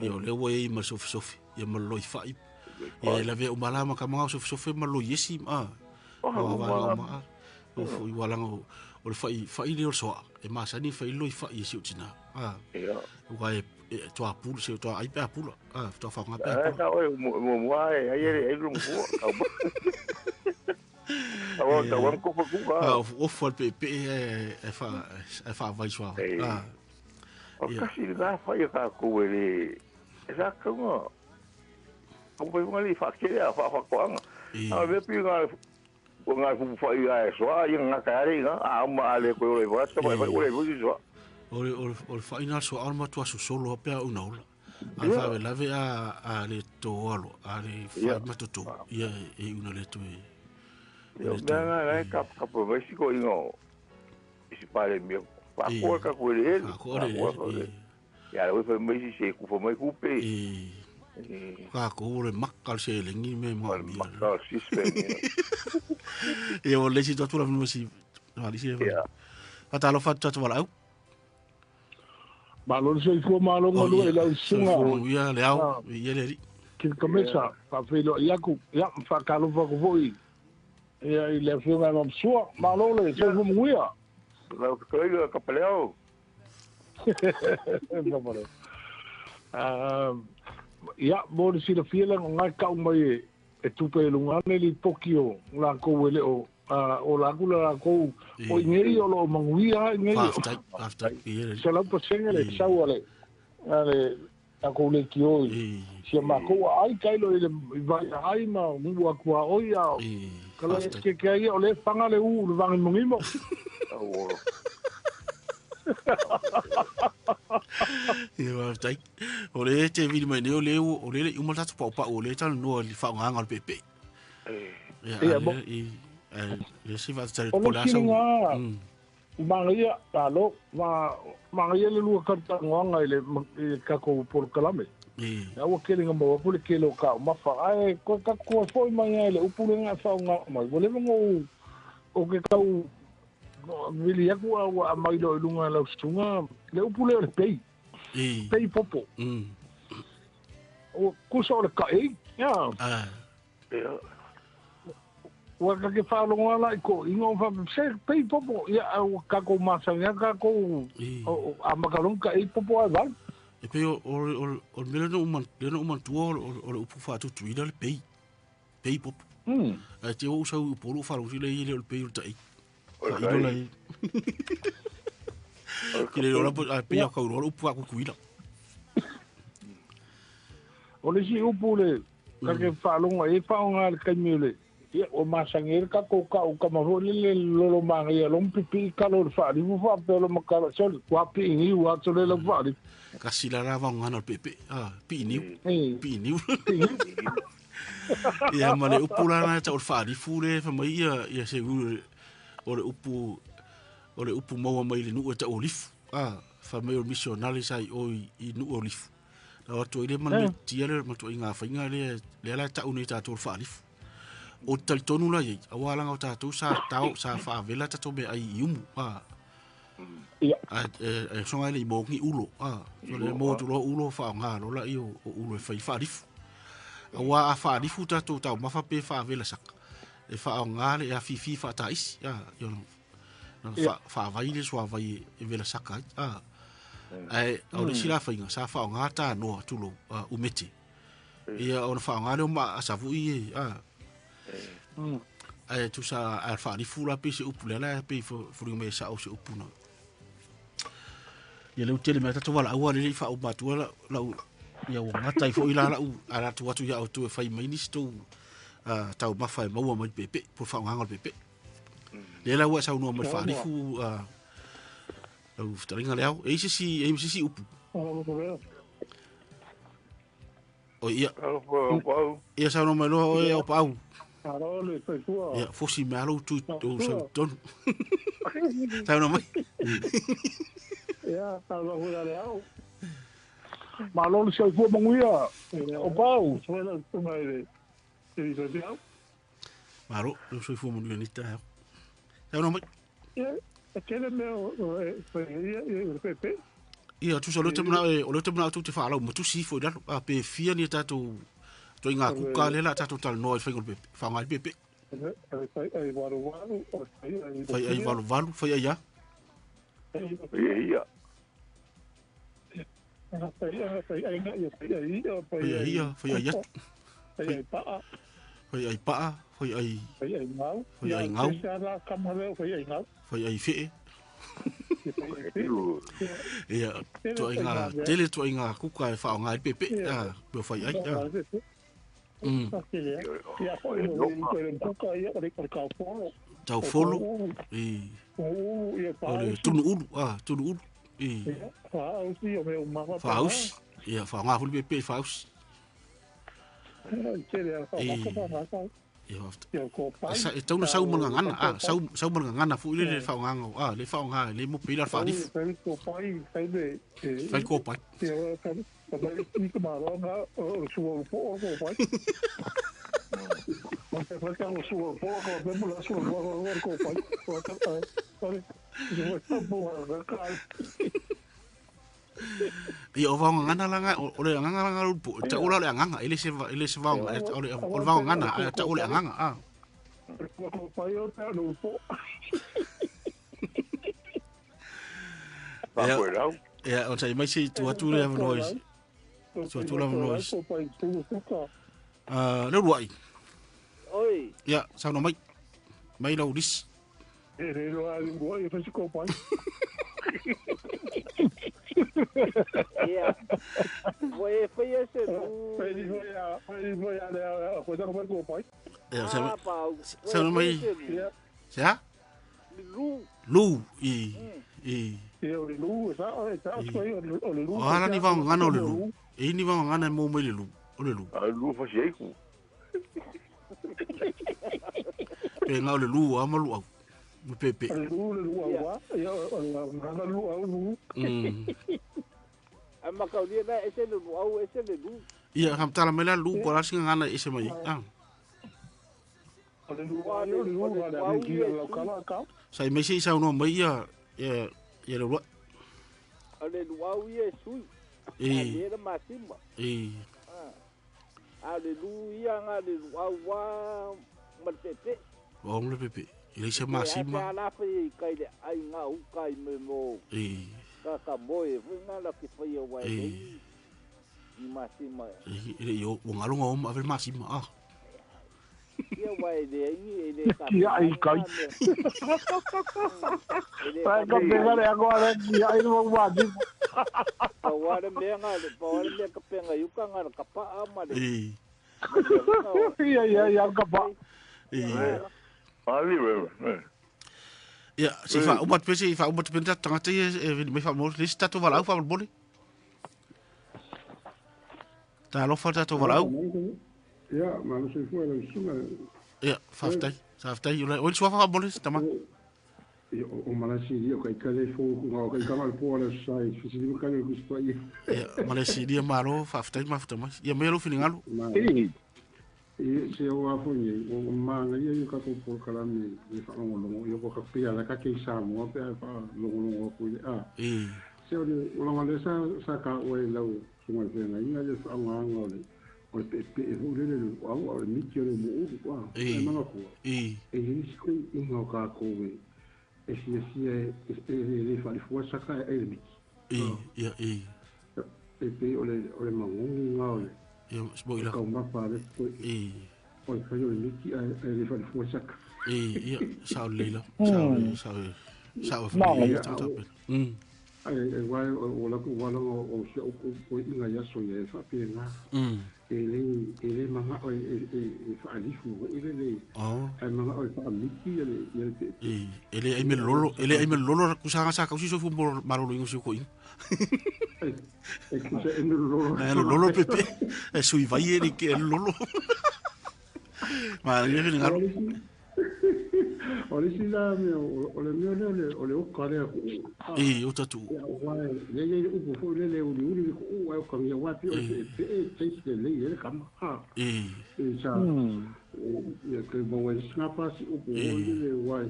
e ole we ma sofi e ma loi fai e la ve o malama ka ma sofi ma lo yesi ma o walango o fai le so e masani fai loi fai si utina wa e to apul se to ai pe apul to fa nga pe mo ai lu mo ta wan ko o fo pe e fa vai so kasi da fai ka ko ele esa como foi uma ali fa que fa ko a ver pinga nga fu fai ai so ai nga kare nga ma ale ko le va so vai le vu so o fai na so alma tu aso solo pe una ola al fa la ve a le to alo a le fa ma to ia e una le to yo nga ka po vai si ko ingo si pare mio pa ko ka ko le Ya we fa mai si ku fa mai ku pe. Ka ko le makal se lengi me mo mi. Makal system. E o le si to la no si. Ali si. Ata lo fa tu wala. Malo se ko malo ngolo e la sunga. Ya le au, ye le ri. Kin kamesa fa felo yaku ya fa kalo fa ko voi. E ai le funga no sua malo le se ko muia. La ko ia ka peleo. No pare. Ya mo si la fiela nga ka mai e tupe lunga le Tokyo la ko wele o la kula ko o ngeri o lo manguia ngeri after se la po sengele sawale ale ako le kio se ma ko ai kai lo le vai ai ma mu ko o ya kala ke ai o le fanga le u le vang mungimo Ia tai. O le te vini mai o le uma tatu pa o le tanu no li fa nganga le pepe. Ia bo le si va tare po la so. Mangia talo mangia le lu ka nganga le ka ko por kalame. Ya o ke linga mo po le kelo ka ma fa ai ko ka ko foi mai le upu nga fa nga mai. Bo le ngo o ke ka Vili aku a mai do lunga la sunga le upule le pei pei popo o kuso le kai ya wa ka ke fa longa la ko ingo fa se pei popo ya ka ko masa ya ka ko a makalon kai popo a val e pe o mele no man tu o le upu fa tu tuida le pei popo a te o sa u polo fa lo le pei tai Idola i. Kile ora a pia ka ro upu aku kuila. Ole si upu le ka ke fa longa e fa nga le kamile. Ia o masangir ka ko ka o ka ma le lo manga ia lo pipi ka lo fa di fa pe lo makala sol kwa pi ni wa to le fa di. Ka sila ra va ngana pepe. Pi ni. Ia ma le upu la na ta o fa di fure fa mai ia se o le upu maua mai le nuu e ta olifu. Fa mai o missionari sai o i nuu olifu. Na watu ile mani tia le matu inga whainga le ala ta unu i tātou whaalifu. O talitonu la iei, awalanga o tātou sa tau sa whaavela tato me ai i umu. Songa ele i mōngi ulo. So le mōtu lo ulo wha ngā rola i o ulo e whai whaalifu. Awa a whaalifu tātou tau mawha pe whaavela saka. E wha ngā le a fifi wha taisi. Wha vai le soa vai e vela saka. Au le sila whainga sa wha ngā tā noa tulo umete. Ia o na wha ngā leo ma asavu i e. Tu sa a whaalifu la pe se upu le la pe furinga me sa au se upu na. Ia leu tele mea tatu wala aua le wha au matua lau ia o ngata i fo ila lau a ratu watu ia au tu e whai maini stou tau mafa e maua mai pepe por fa nganga pepe le la wa sa no mai fa rifu au staringa leo e si upu o ia sa no mai lo e o pau ia fosi malo tu sa ton sa no mai ia sa no hula leo malo se fu manguia o pau Maro, eu sou fumo no Unita. Eu não. Aquele meu PP. Ia tu solo temna tu te fala, mo tu si foi da a pe fia ni tato to inga ku ka lela tato tal no foi golpe. Fa mal PP. Ai valu, foi aí. Ia. Foi aí. Foi aí paa, foi aí ngau. Foi aí fe. Ia, to inga tele to inga kuka e fa nga pepe. Be foi aí. Tau folo. Ole tunu ulu. Faus. Ia fa nga fulu pepe faus. e tau na sau mana ngana sau mana ngana fu le fa nganga le fa nganga le mo pila fa dif fai ko pai ni ka maro nga o suo po o pai ma te fa ka o suo po ko be mo la suo ko pai o ta sorry yo sta po ka o va ngana langa o le nganga lupu ta ula le nganga ile se va o le va ngana ta ula nganga ko pai o ta lupu pa ko rau o sai mai si tu le noise tu le noise le ruai oi ya sao no mai lo dis re lo a ngoi fa si ko pai yeah voy ese voy a coisa como ko pai sao no mai ya lu o lu sa o lu ala ni va ngana o lu e ni va ngana mo mai lu o lu lu fa si ku pe nga o lu a malu au mo pepe lu wa ya ngana lu au ama ka dia na ese lu au ese lu ia ham tala mela lu ko la singa ngana ese mai sai me sei sao no mai ia lu ale lu au ye sui ale masima aleluia ngale lu au wa matete o le pepe ile se masima ala fe kai de ai nga u kai me mo ka moe funga la ki foi o wa i masima ile yo ngalonga o ma vel masima ia wa ele ka ia ai kai pa ka pegale agora ia ai no wa di awara me ngale pa le ka penga yu ka ngara ka pa amale ia ka pa ali ya si fa umat pese fa umat penta tanga te me fa mo lista to vala fa boli ta lo fa to vala ja maar dus voor de zomer ja faftai yo o so fa boli tama o malasi dio kai kale fo ko kai kamal por sai fisi dio kai ko spa ya malasi dia maro faftai mafta ya me lo finingalo se o afonye o manga ia ka ko por kala mi fa ngo yo ko ka pia la ka ke sa mo pe pa lo ko se o lo ngale sa ka o la o mo se na ina le fa ngo o pe o le o mi ki le mo o ma ko ni ko ngo ka ko we si le fa le fo sa ka mi ya pe o le ma ngo yo spoiler ko ma pa le o fa yo le ki le fa le fo sa ka ya sao leila sao ai wa o la ko wa o se o inga ya so ye fa pe na ele manga o fa ali fu ele ai manga o fa miki ele ai me lolo ku sa ka si so fu marolo ingo si ko in lolo pepe e sui vai ele que lolo ma ye ni ngalo ole si la me ole o kare o tatu le u fo le u o ko mi wa pi o te le ye kam sa ye ke bo we snapa si u le wa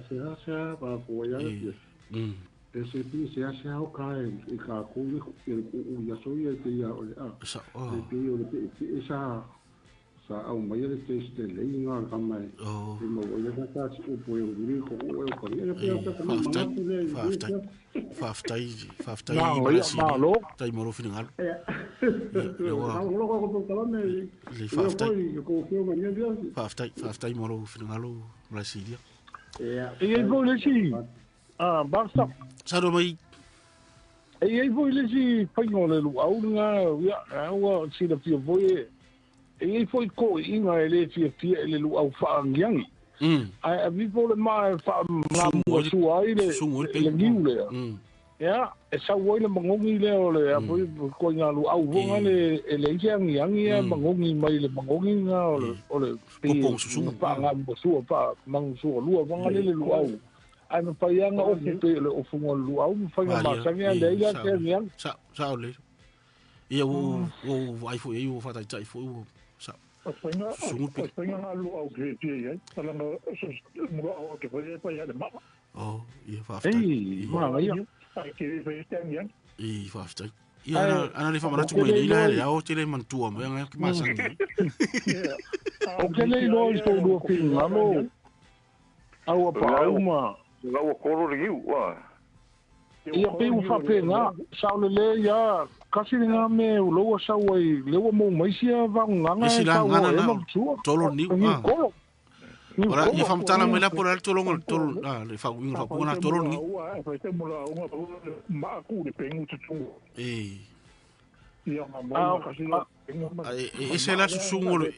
sa ba ko ya ese pi se hace o kai e ka ku u ya so ye te ya ole sa esa sa au mai le teste le inga kamai mo le ka si u po e uri ko ko le faftai malo tai moro final faftai moro final Brasilia e vou le si basta saro mai e vou le si pagole lu au nga ya wa si da pio voi e foi ko inga ele fia ele lu au fa ngiangi ai vi vole mai fa na mo su ai le giule Ya, sa woi le mangongi le o le apo ko nga lu au vonga le le yang yang mangongi mai le mangongi nga o le popong susu pa nga mo su pa mang su lu vonga le lu au ai me pa yang o pe le o fungo lu au fa nga ma sa nga le ya ke yang sa le ia o ai fo ia o fa tai fo sa sungu nga lu au ke ye tala nga mo au ke fa ya le ma oh ia fa ma ia I fafta. Ia ana le famana tu le ila le au tele mantua mo nga ki masa. O ke le no sto do pinga mo. Au pa uma. Nga o koro riu wa. Ia pe u fa penga, sa le ya kasi nga me u lo sa wai le mo mai sia va nga sa na tolo ni ora ia famtala mai la por al tolo le fa winga fa puna tolo ni ma ku de pengu tu ia ma ese la sungol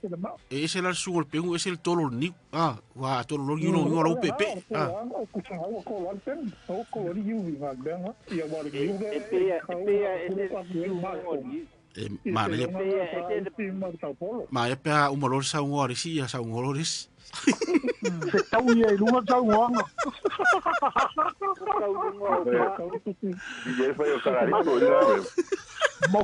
ese la sungol pengu ese el tolo ni wa tolo ni no lo pepe ma e pe o molor sa ngore si ya sa ngores se tau ia lunga tau nganga ia foi o caralho todo mo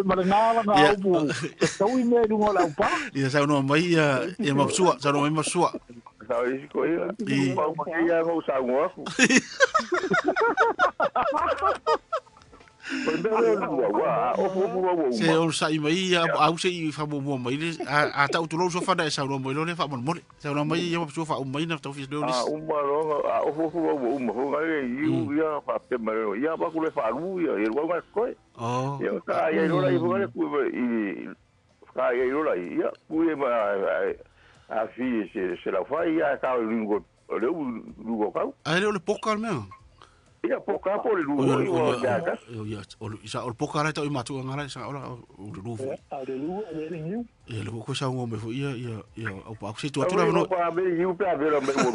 marangala nga ubu tau i me lunga la upa ia sa no mai ia mapsua sa no mai mapsua sa i ko ia pa mo ia go sa ngoko se o sai mai au se i fa mo mai a tau tu lo so fa da sa no mai lo le fa mo mo sa no mai ia so fa o mai na tau fi le o malo o mo ngai iu ia fa te mai ia ba ku le fa lu ia e wa ko ia ka ia lo lai ku i ka ia lo lai ia ku e ma a fi se la fa ia ka lingo le ka ai le pokal me ia poka po le luo ia ia isa o poka ra ta i matu ngara sa ora o le luo ale luo le ringu ia le ko sa ngo me fo ia o pa se tu atura no pa me iu pe avera me mo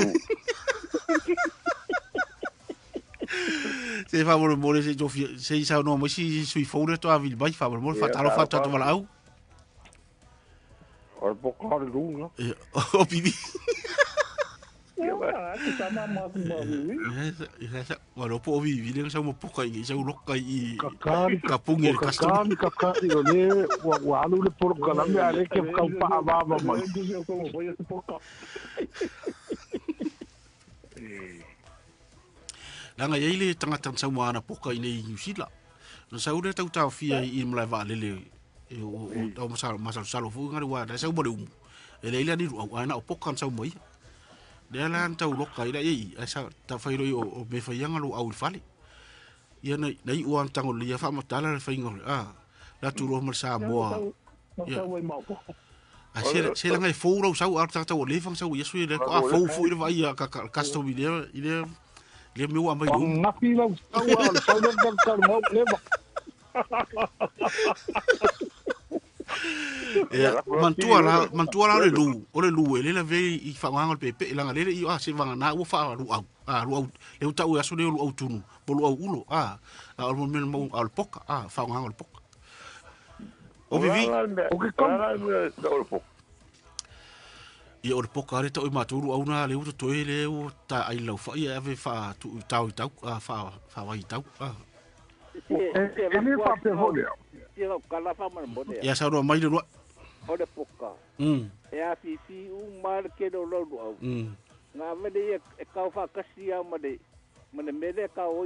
se fa mo se jo se isa no mo si sui fo le to a vil bai fa mo fa ta lo fa ta to au o poka le luo o bibi Wala po vivi lang sa mo po kay sa ulok kay kapungir custom kakari ole walu le por kalambe ale ke ka pa baba mai langa ile tanga tan sa mo ana po kay nei usila no sa ule tau tau fia I mla va le o tau masal salo fu ngari wa da sa mo le ele ile ni ana po kan sa mo dia lan tau loka ida I asa ta fairo o me faianga lo au fali ia nei uan tango lia fa matala le faingo la turo mal sa mo se la ngai fo ro sa ar ta o le fang sa o yesu le fo ile vai ka custom ile me wa mai lu na fila sa o sa le ka mo le mantua la le lu o le lu ele la ve I fa nganga pepe la ngale I se vanga na o fa lu au le tau aso le lu au tunu bolu au ulo o mo men mo al poka fa nganga al poka o vivi o ke kom I o poka re to maturu au na le to ele o ta ai lo fa ia ve fa tu tau fa vai tau ele fa pe holia ia kala fa mar bone ia sa ro mai le o le poka e a fi mar ke lo au nga vele e ka fa kasia mane mele ka o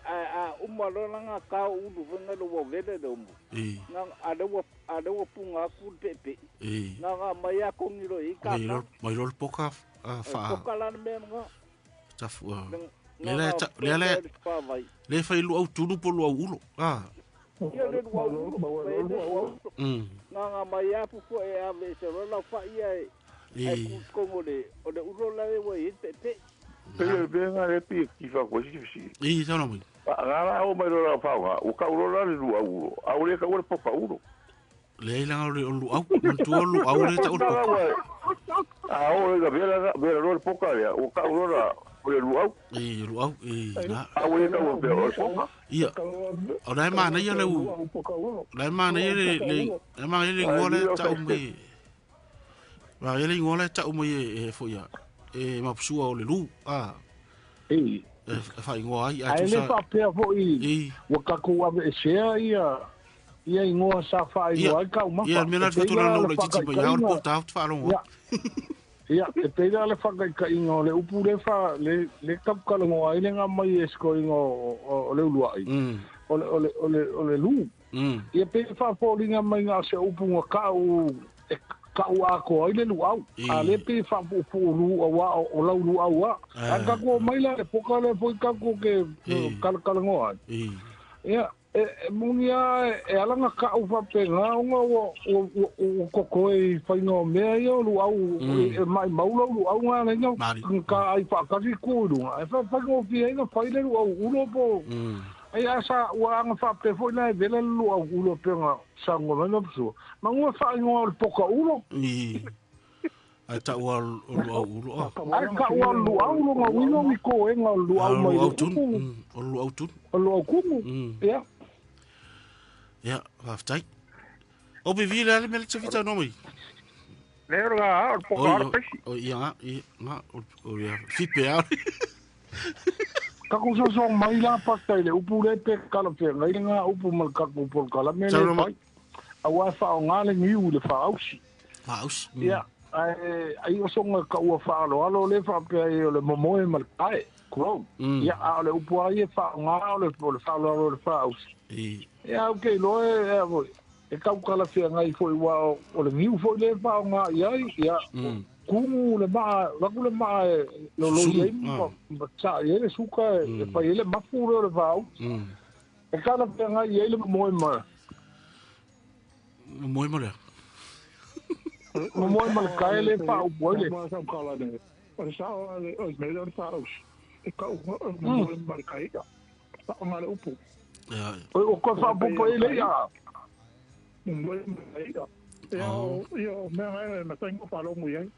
a umalo nga ka u venga lo vele do nga ade wo punga ku pepe nga mai a ko ngiro I ka mai lo poka fa poka la me nga ta fu le fa lu au tunu po lu au ulo ia le nga mai a pu ko e ave se lo fa ia e ku ko le o le ulo la e we te pero venga le pi ki fa ko si sa no mai ngara o mai lo fa o ka ulo la lu au le ka o poka ulo le la o lu au tu lu au le ta o poka o le ga vera lo poka ya o ka ulo la foi luau na awe ka o pe ia o dai mana ia le dai mana ia le mana ia ngole ta umi ma ia ngole ta umi foi ia mapsua o le lu fai ngoa ai ai le fa pe foi o ka ku ave share ia ingoa sa fai ngoa ka uma ia mena tu na no le titi pa ia o ta fa lo ia e pena le whakai ka ingo le upu le wha le kapkalango ai le ngā mai e sko ingo o le ulua ai o le lu ia pena wha pōringa mai ngā se upu ngā kau ako ai le lu au a le pena wha upu lu awa o lau lu au a kako mai la le poka le foi kako ke kalakalango ai ia munia alanga ka u fa penga o kokoi fa no me yo lu au mai maulo lu au nga nga ka ai fa ka ri ku lu ai fa go fi nga fa le lu au ulo po ai asa wa nga fa pe fo na vela lu au ulo penga sango na no so ma nga fa ngo poka ulo ai ta wa lu au ulo ai ka wa lu au lu nga wino mi ko nga lu au mai lu au tun lu au ku ya ja, waftai. Obi vila le mele tfita no mai. le ora po ka pesi o ia o ia fipea. Ka ko so mai la pa le upu le pe kala pe ngai nga upu mal ka ko por kala me le mai. A wa fa nga le ni u le fa ausi. Fa ausi. Ja, ai o so nga ka u fa lo le fa pe le momo e mal kai. Kro. Ja, a le upu ai fa nga le fa lo le fa ausi. Ja, okay, lo e kau kala fia ngai foi wa o le miu foi le fa nga ia kumu le ma le ma lo ye ma cha ye le suka e pa ye le mafu le va e kala fia ngai ye le moi ma le moi ma kai le fa o boy le ma sa kala ne o sa o me le fa o e ka o moi ma kai ta ma le upu o ko fa po le ya Yo me tengo para muy bien.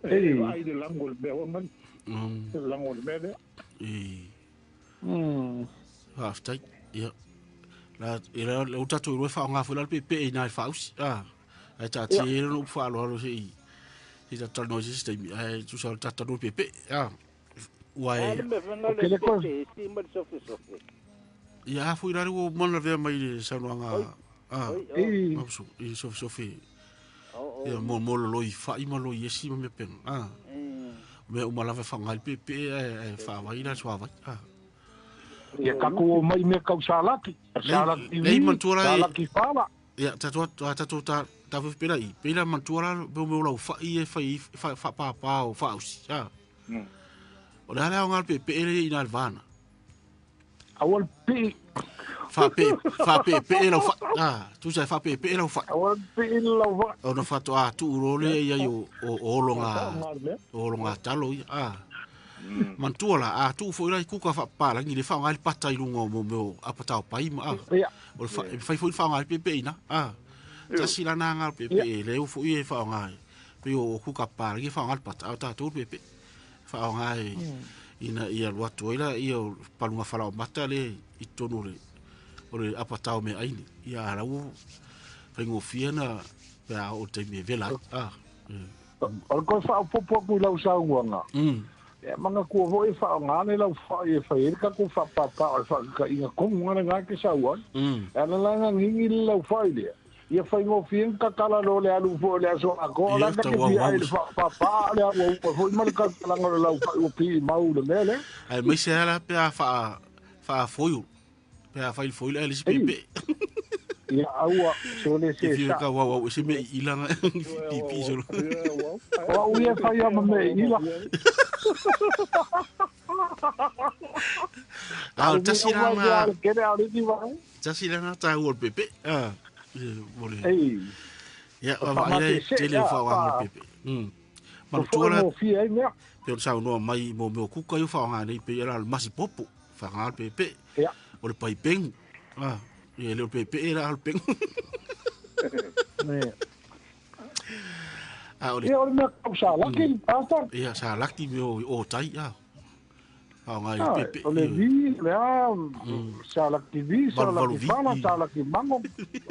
Hay de langol veo man. El langol verde. After ya. La era le uta tu fa nga fu la pe na fa us. Ai ta ti no fa lo si. Si ta tal no system ai tu sa ta no pe. Wai. Ke le ko si mal sofi. Ya fu ira wo mon la ve mai sa no nga. Mapsu, i sofi. Ya mo lo i fa i malo yesi me pen. Me o mala fa ngal pe fa vai na swa vai. Ya ka ko mai me ka salaki. Salaki. Nei mantura. Salaki fala. Ya ta fa pera i. Pera mantura be mo lo fa i fa pa o fa usi. Ya. O la ngal pe i na vana. Awal pe fa pe lo fa tu sai fa pe lo fa o pe lo fa o no fa to tu ro le ya yo o longa talo man tu la tu fo ira ku ka fa pa la ni le fa ngal pata i lungo mo apata o pai ma o fa fa ngal pe na ta si la na ngal pe le o fo i fa ngal pe o ku ka pa ki fa ngal pata ta tu pe fa ngal ina ia watu ila ia palunga fala o mata le i tonu le ore apatao me aini ia rau fengo fiena pa o te me vela o ko fa popo ku lau sa nganga e manga ku vo e fa ngane lau fa e fa e ka ku fa pa fa ka inga ko ngana nga ke sa wan ana la nga ngi lau fa ile ia fengo fien ka kala lo le alu fo le so ko la ka ki ai fa le o fo mal ka la nga lau fa o pi mau le mele ai me se ala pe fa foyu pe fa il foyu le pepe ia aua so le se sa ka wa se me ilanga pipi so o ia fa ia me ila tasiranga ta o pepe ya va ile telefone wa pepe ma tuola pe sa no mai mo ku ka yo fa nga ni pe era masi popo fa nga pepe o le pai peng e le pepe era al peng o le me sa laki pasta ya sa laki me o tai whaongai pepe. O le vi, le a, sala ki vi, sala ki whala, sala ki mango.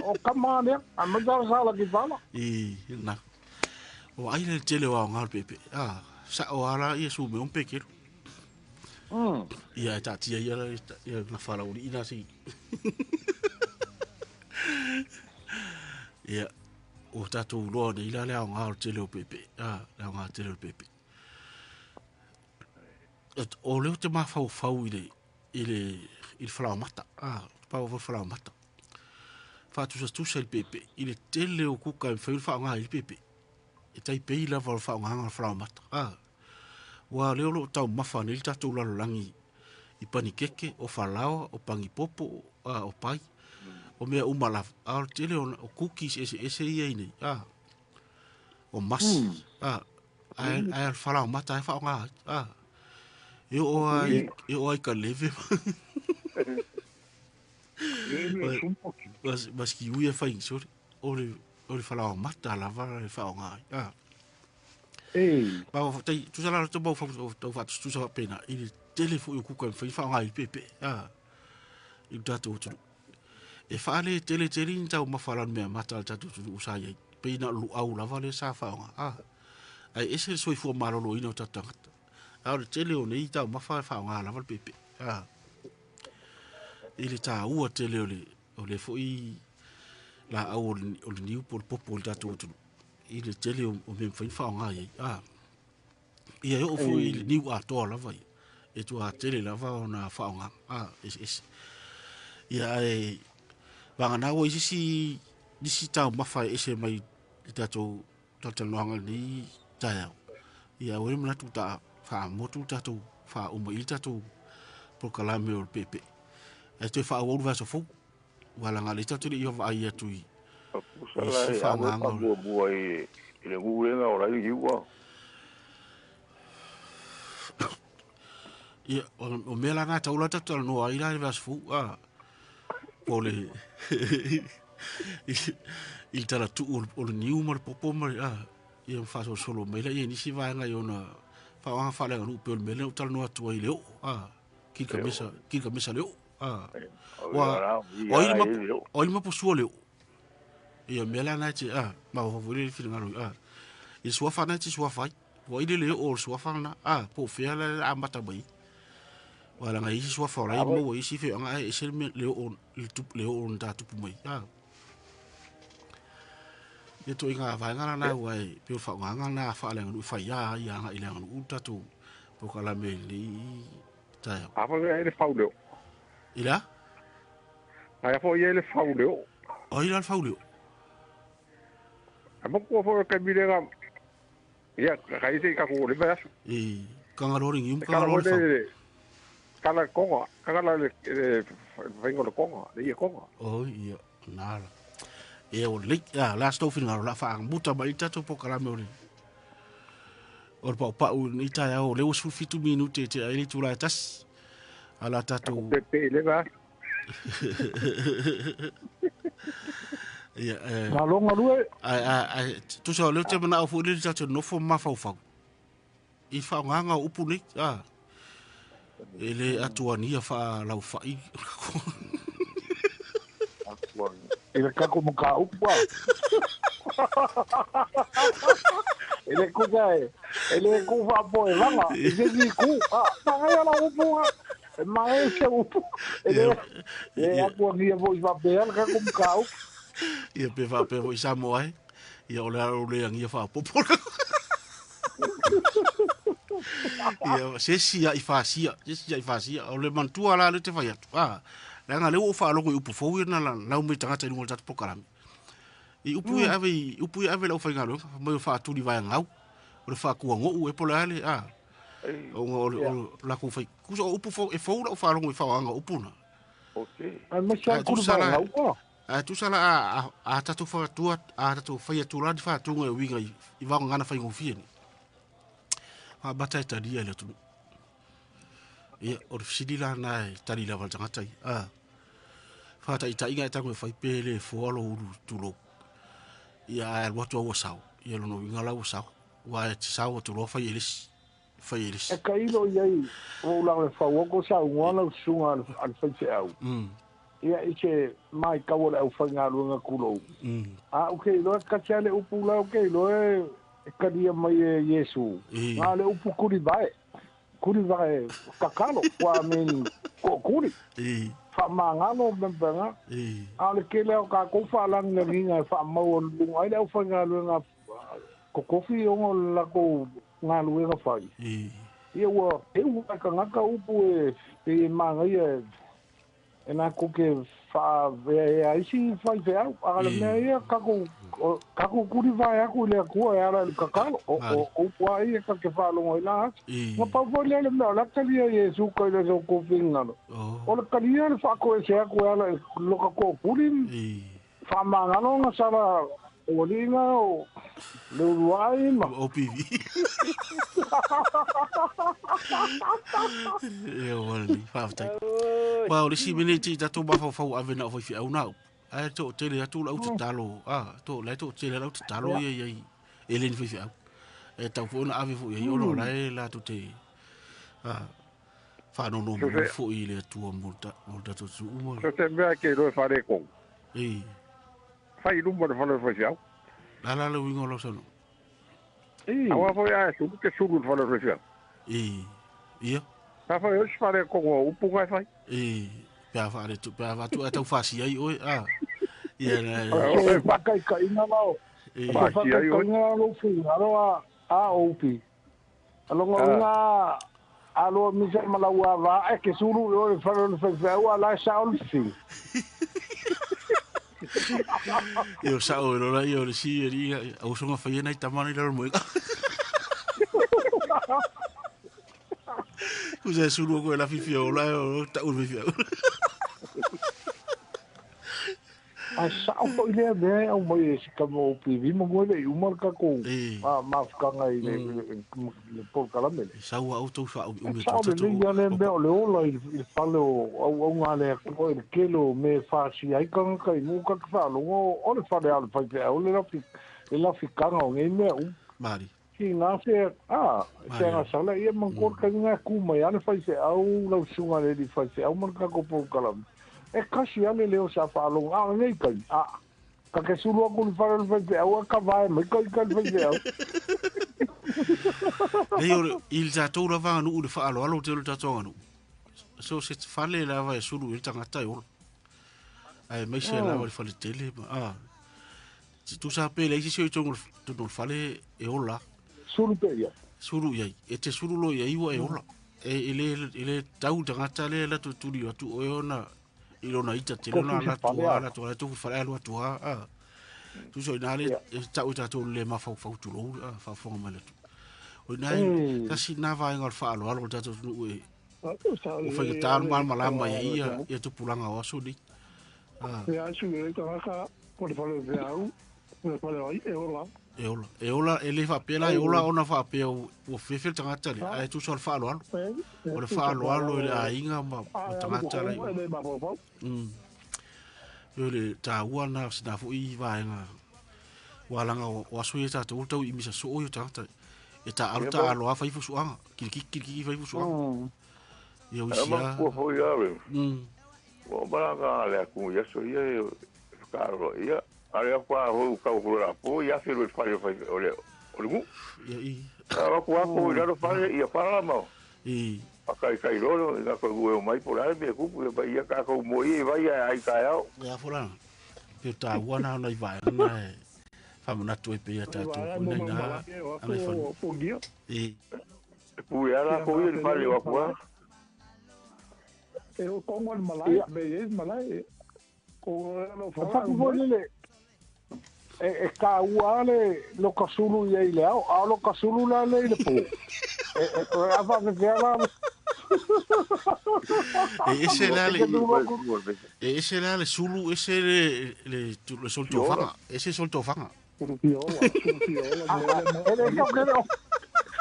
O kama lea, a mazara sala ki whala. Na. O ai le tele whaongai pepe. Sa o ala ia su me un pekero. Ia e tatia ia na whalauri ina si. Ia. O tatou loa ne ila lea o ngā tele o pepe. Lea o ngā tele o pepe. O leo te mawhau i le whalau mata. Pau whalau mata. Whātusa i pepe. I le tele o kuka i whau whao ngā i pepe. E tai pei la whao ngā whalau mata. Wa leo lo tau mawha ne li tatou lalo langi i pani keke o whalao, o pangi popo, o pai. O mea umala, ao tele o cookies ese ia nei. O masi. Ai al whalau mata e whao ngā. E o ai ka leve. Mas ki ui e whaing sori. O le whalau mata lava e whao ngā. Pau tai tu sala to bau tau fatu tu sa pena i tele fu i kuka fa fa ngai pepe i dato tu e fa le tele tau ma fala me mata tatu tu usai pena lu au la vale sa fa ai ese so i fu malo lo ino tata au tele o nei tau ma fa nga la vale pepe ile ta u tele o le fu i la au o le niu por popo dato tu i le tele o me fa ngai ia o fu i niu a to la vai e tu a tele la va ona fa nga es ia e vanga na o isi tau mafa ese mai tato no ni taia ia o me tu ta fa motu tato fa o mai tato por kalame o pepe e tu fa o va so fu wala nga le tato i va ia tu Isi fa nga ngo ile ngule nga ora i wa ia o mela na taula tato no ai la vas fu pole il tala tu o le niu mar popo mar ia fa so solo mai la ni si va nga yona fa la no pe mele o tal no atu ile ki kamesa leo wa o il ma po suo leo ia mela na ti ma o vole fi ngalo il sua fa na ti sua fa o ile leo o sua fa na po fe la amata bai wala ngai sua fa la mo isi fe nga e sel me leo on ta tu mai e to inga vai ngana na wai pe fa nga na fa le ngu fa ya nga ile ngu ta tu po kala me li ta fa ele fa leo ila ai fa ele fa leo o ila fa leo amo ko fo ka mi ga ya ka ise ka ko le ba ka ngaro ring ka ngaro kala konga kala le vengo le konga le konga ia nala e o le la sto fin ngaro la fa muta mai tato po kala me o pa ni ta ya o le usu fitu minute te ai tu la tas ala tato pe le ba ia na longa lue tu so le te mana o fu le tato no fo ma fa i fa nga upu ni ele atuania fa lau fai ele ka como ka upa ele ku va po langa ele di ku ya la upu ma ese upu ele atuania vo va bel ka como ka upa ia pe va pe vo sa moai ia o le ngia fa popo ia sesia i fasia o le mantua la le te fai atu la nga le o fa lo ko upu fo na la me tanga tenu ta pokalami i upu ave la fa ngalo mo fa tu di vai ngau o le fa ku ngo e pola ale o la ku fa ku so upu fo e fo la fa lo fa nga upu na ai ma sa ku fa ngau ko tu sala a tatu fa tu a tatu fa tu la di fa tu ngai winga i va ngana fa ngofie bata dia le tu e or sidila na tari la valtanga tai fa ta ita inga ta ko fa pele fo lo tu lo ya el wato wo sao ye lo no winga la wo sao wa ti sao tu lo fa yelis Fairis. E kailo iai o la fa woko sa ngona sunga al fa au. Ia iche mai ka wala au fa ngalo nga kulo. Okay lo ka chale upula okay lo e kadia mai Yesu. Ngale upu kuri vai. Kuri vai kakalo kwa men ko kuri. Fa mangalo bembanga. Ale kele ka ko fa lang nginga fa mau lunga ile au fa ngalo nga ko kofi o la ko ngalo nga fa. Ia wa e wa ka ngaka upu e manga ia e na ko ke fa ve ai si fa ve ala me ia ka ko kuri vai aku le ko era ka ka o wa ia ka ke fa lo ila ma pa vo le me la ka lia Yesu ko le ko finga o le ka lia fa ko se aku ala lo ka ko kuri fa manga no nga sala o linga o le uai ma OPV. Eu ali, falta. Well, the similitude that to buff for having of if you now. I told tell you to out to talo. To let to tell out to talo ye Ellen for you. Et ta phone ave for you no la to te. Fa no fo ile tu multa to su umo. So te vea che lo fare con. Fai il numero fa lo facciamo. La wingo lo sono. Awa foi a su que su fa lo facciamo. Ia. Ta fa eu fare con o punga fai. Pea tu e tau whasi ai oi. Ia na. Pakai ka ina lao. Pakai ka ina lo fu. Aro a opi. Alonga nga alo misa malawa va e ke suru o fa lo fa wa la saul fi. Eu sao ro la yo si ri au songa fa ina tamani ro mo. Kuze suru ko la fifi o la ta u fifi. A sao ko ile be au mo e ka mo pivi mo ngole u marka ko. Ma fka ngai le por calamele. Sao auto fa u me to. Sao le ya le be o le ola il falo au ngale ko il kelo me fa si ai kan kai mu ka fa lo o le fa le al fa o le la fika ngo ngai me u. Mari. Ki nga se se nga sala ia man ko ka nga ku mai ale fa se au lo sunga le di fa se au marka ko por calamele. E kasi ale leo sa falo nei kai ka ke sulu ko falo fe au ka vai me kai ka fe au Leo il za to va no de falo alo te ta tonga so se fale la va sulu il tanga tai o ai me se la va fale tele tu sa pe le si to no fale e ola sulu pe ya sulu ya e te sulu lo ya iwa e ola e ile tau tanga tale la tu tu o na ilona ita te lona la tu fa ala tu tu so nale ta uta to le ma fa tu lo fa fo ma le tu o nai ta si na va ngol fa alo ta to e o fa ta mal mala ma ia tu pulanga o so di ya su e ka ko le fa le au ko fa le ai e ola ele fa pela e ola ona fa pe o fefe tanga tale ai tu so fa alo o le fa alo le ainga ma tanga tale yo le ta wana sina fu i vaenga walanga o aso ta to to i misa so yo tanga e ta alta alo fa i fu suanga ki fa i fu suanga yo sia ko fo ya o baraga le ku ya so ye karo ya ale kwa ho ka ho la po ya se lo fa ole mu ya i ka ko ya lo fa ya para ma kai lo na ko go mai por ai be ku ba ya ka ko mo i va ya ai ka ya fora pe ta wana na vai na fa mo na to pe ya ta to na na ai fa pu ya la ko i fa le wa kwa e o kongo malai be es malai ko no fa e ka uale lo kasulu ye le au lo kasulu la le po e ava que ela ese la le sulu ese le solto fanga ese solto fanga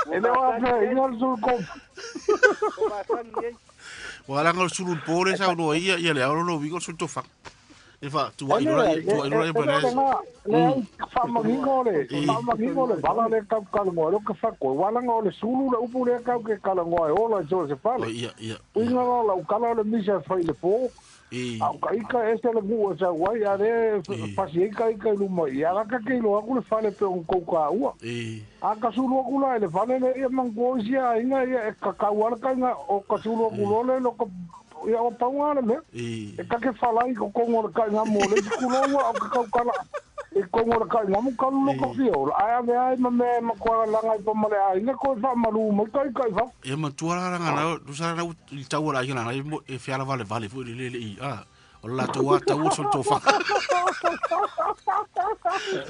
ele va a ir sul com wala ngol sulu pore sa no ia le au no vigo solto fanga e fa tu ai ro ba le fa magingole bala le ka ngolo ka fa ko wala ngole sulu le upu le ka ke kala ngoi ola jo se fa ia uinga la kala le misa fa ile po au ka ese le bua sa wai are pasi ka lu mo ia ka ke lo aku le fa le pe ko ka ua a ka sulu ku la le fa le e mango sia inga e ka wala ka nga o ka sulu ku lo le lo ko ia o paunga me e ka ke fala i ko ngor ka nga mo le ku lo o ka kala e ko ngor ka nga mo ka lo ko fio ai ai me ko la nga po male ai nga ko fa malu mo ka fa e ma tuara nga na tu sa na il tawala nga na e fiala vale fu le i o la to wa ta wo so to fa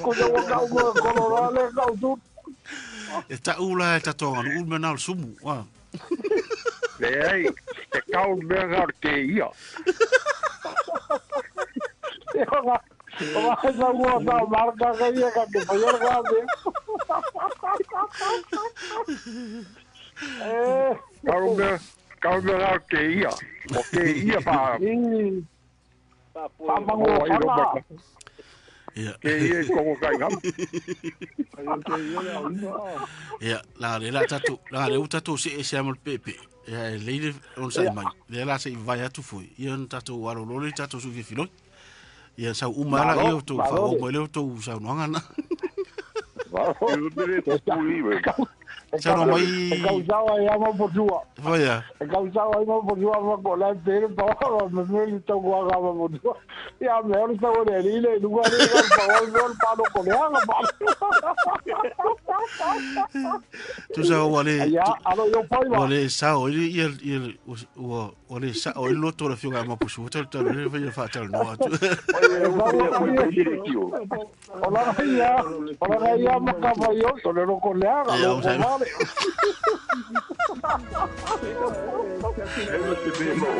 ko do ka mo ko lo le ka tu e ta ula ta to u me na sumu wa Ei, e kau mea ke ia. O vai sa ua sa marca ka ia ka te paior ka te. Kau mea ke ia. O ke ia pa. Pa mango pala. Ke ia kongo kai ngam. Ia, la le utatu se amal pepe. Ia, leile on sa mai. Le la se vai atu foi. Ia on tatu waro lole tatu su filo. Ia sa umala ia to fa o mo le to sa no ngana. Va, eu tere to puli. Sa no mai. E causawa ia mo potua. Vai. E causawa ia mo potua mo ko la tere to me me to gua ga mo potua. Ia me ora sa ore lile lugar ga pa o pa no ko leanga pa. Tu sa wale. Ia, alo yo pai va. Wale sa o ia wale sa o lo to le figa mo pusu. Tu le vai fa tal no. Ola ia mo ka va yo to le ko leanga lo ko vale. É você mesmo.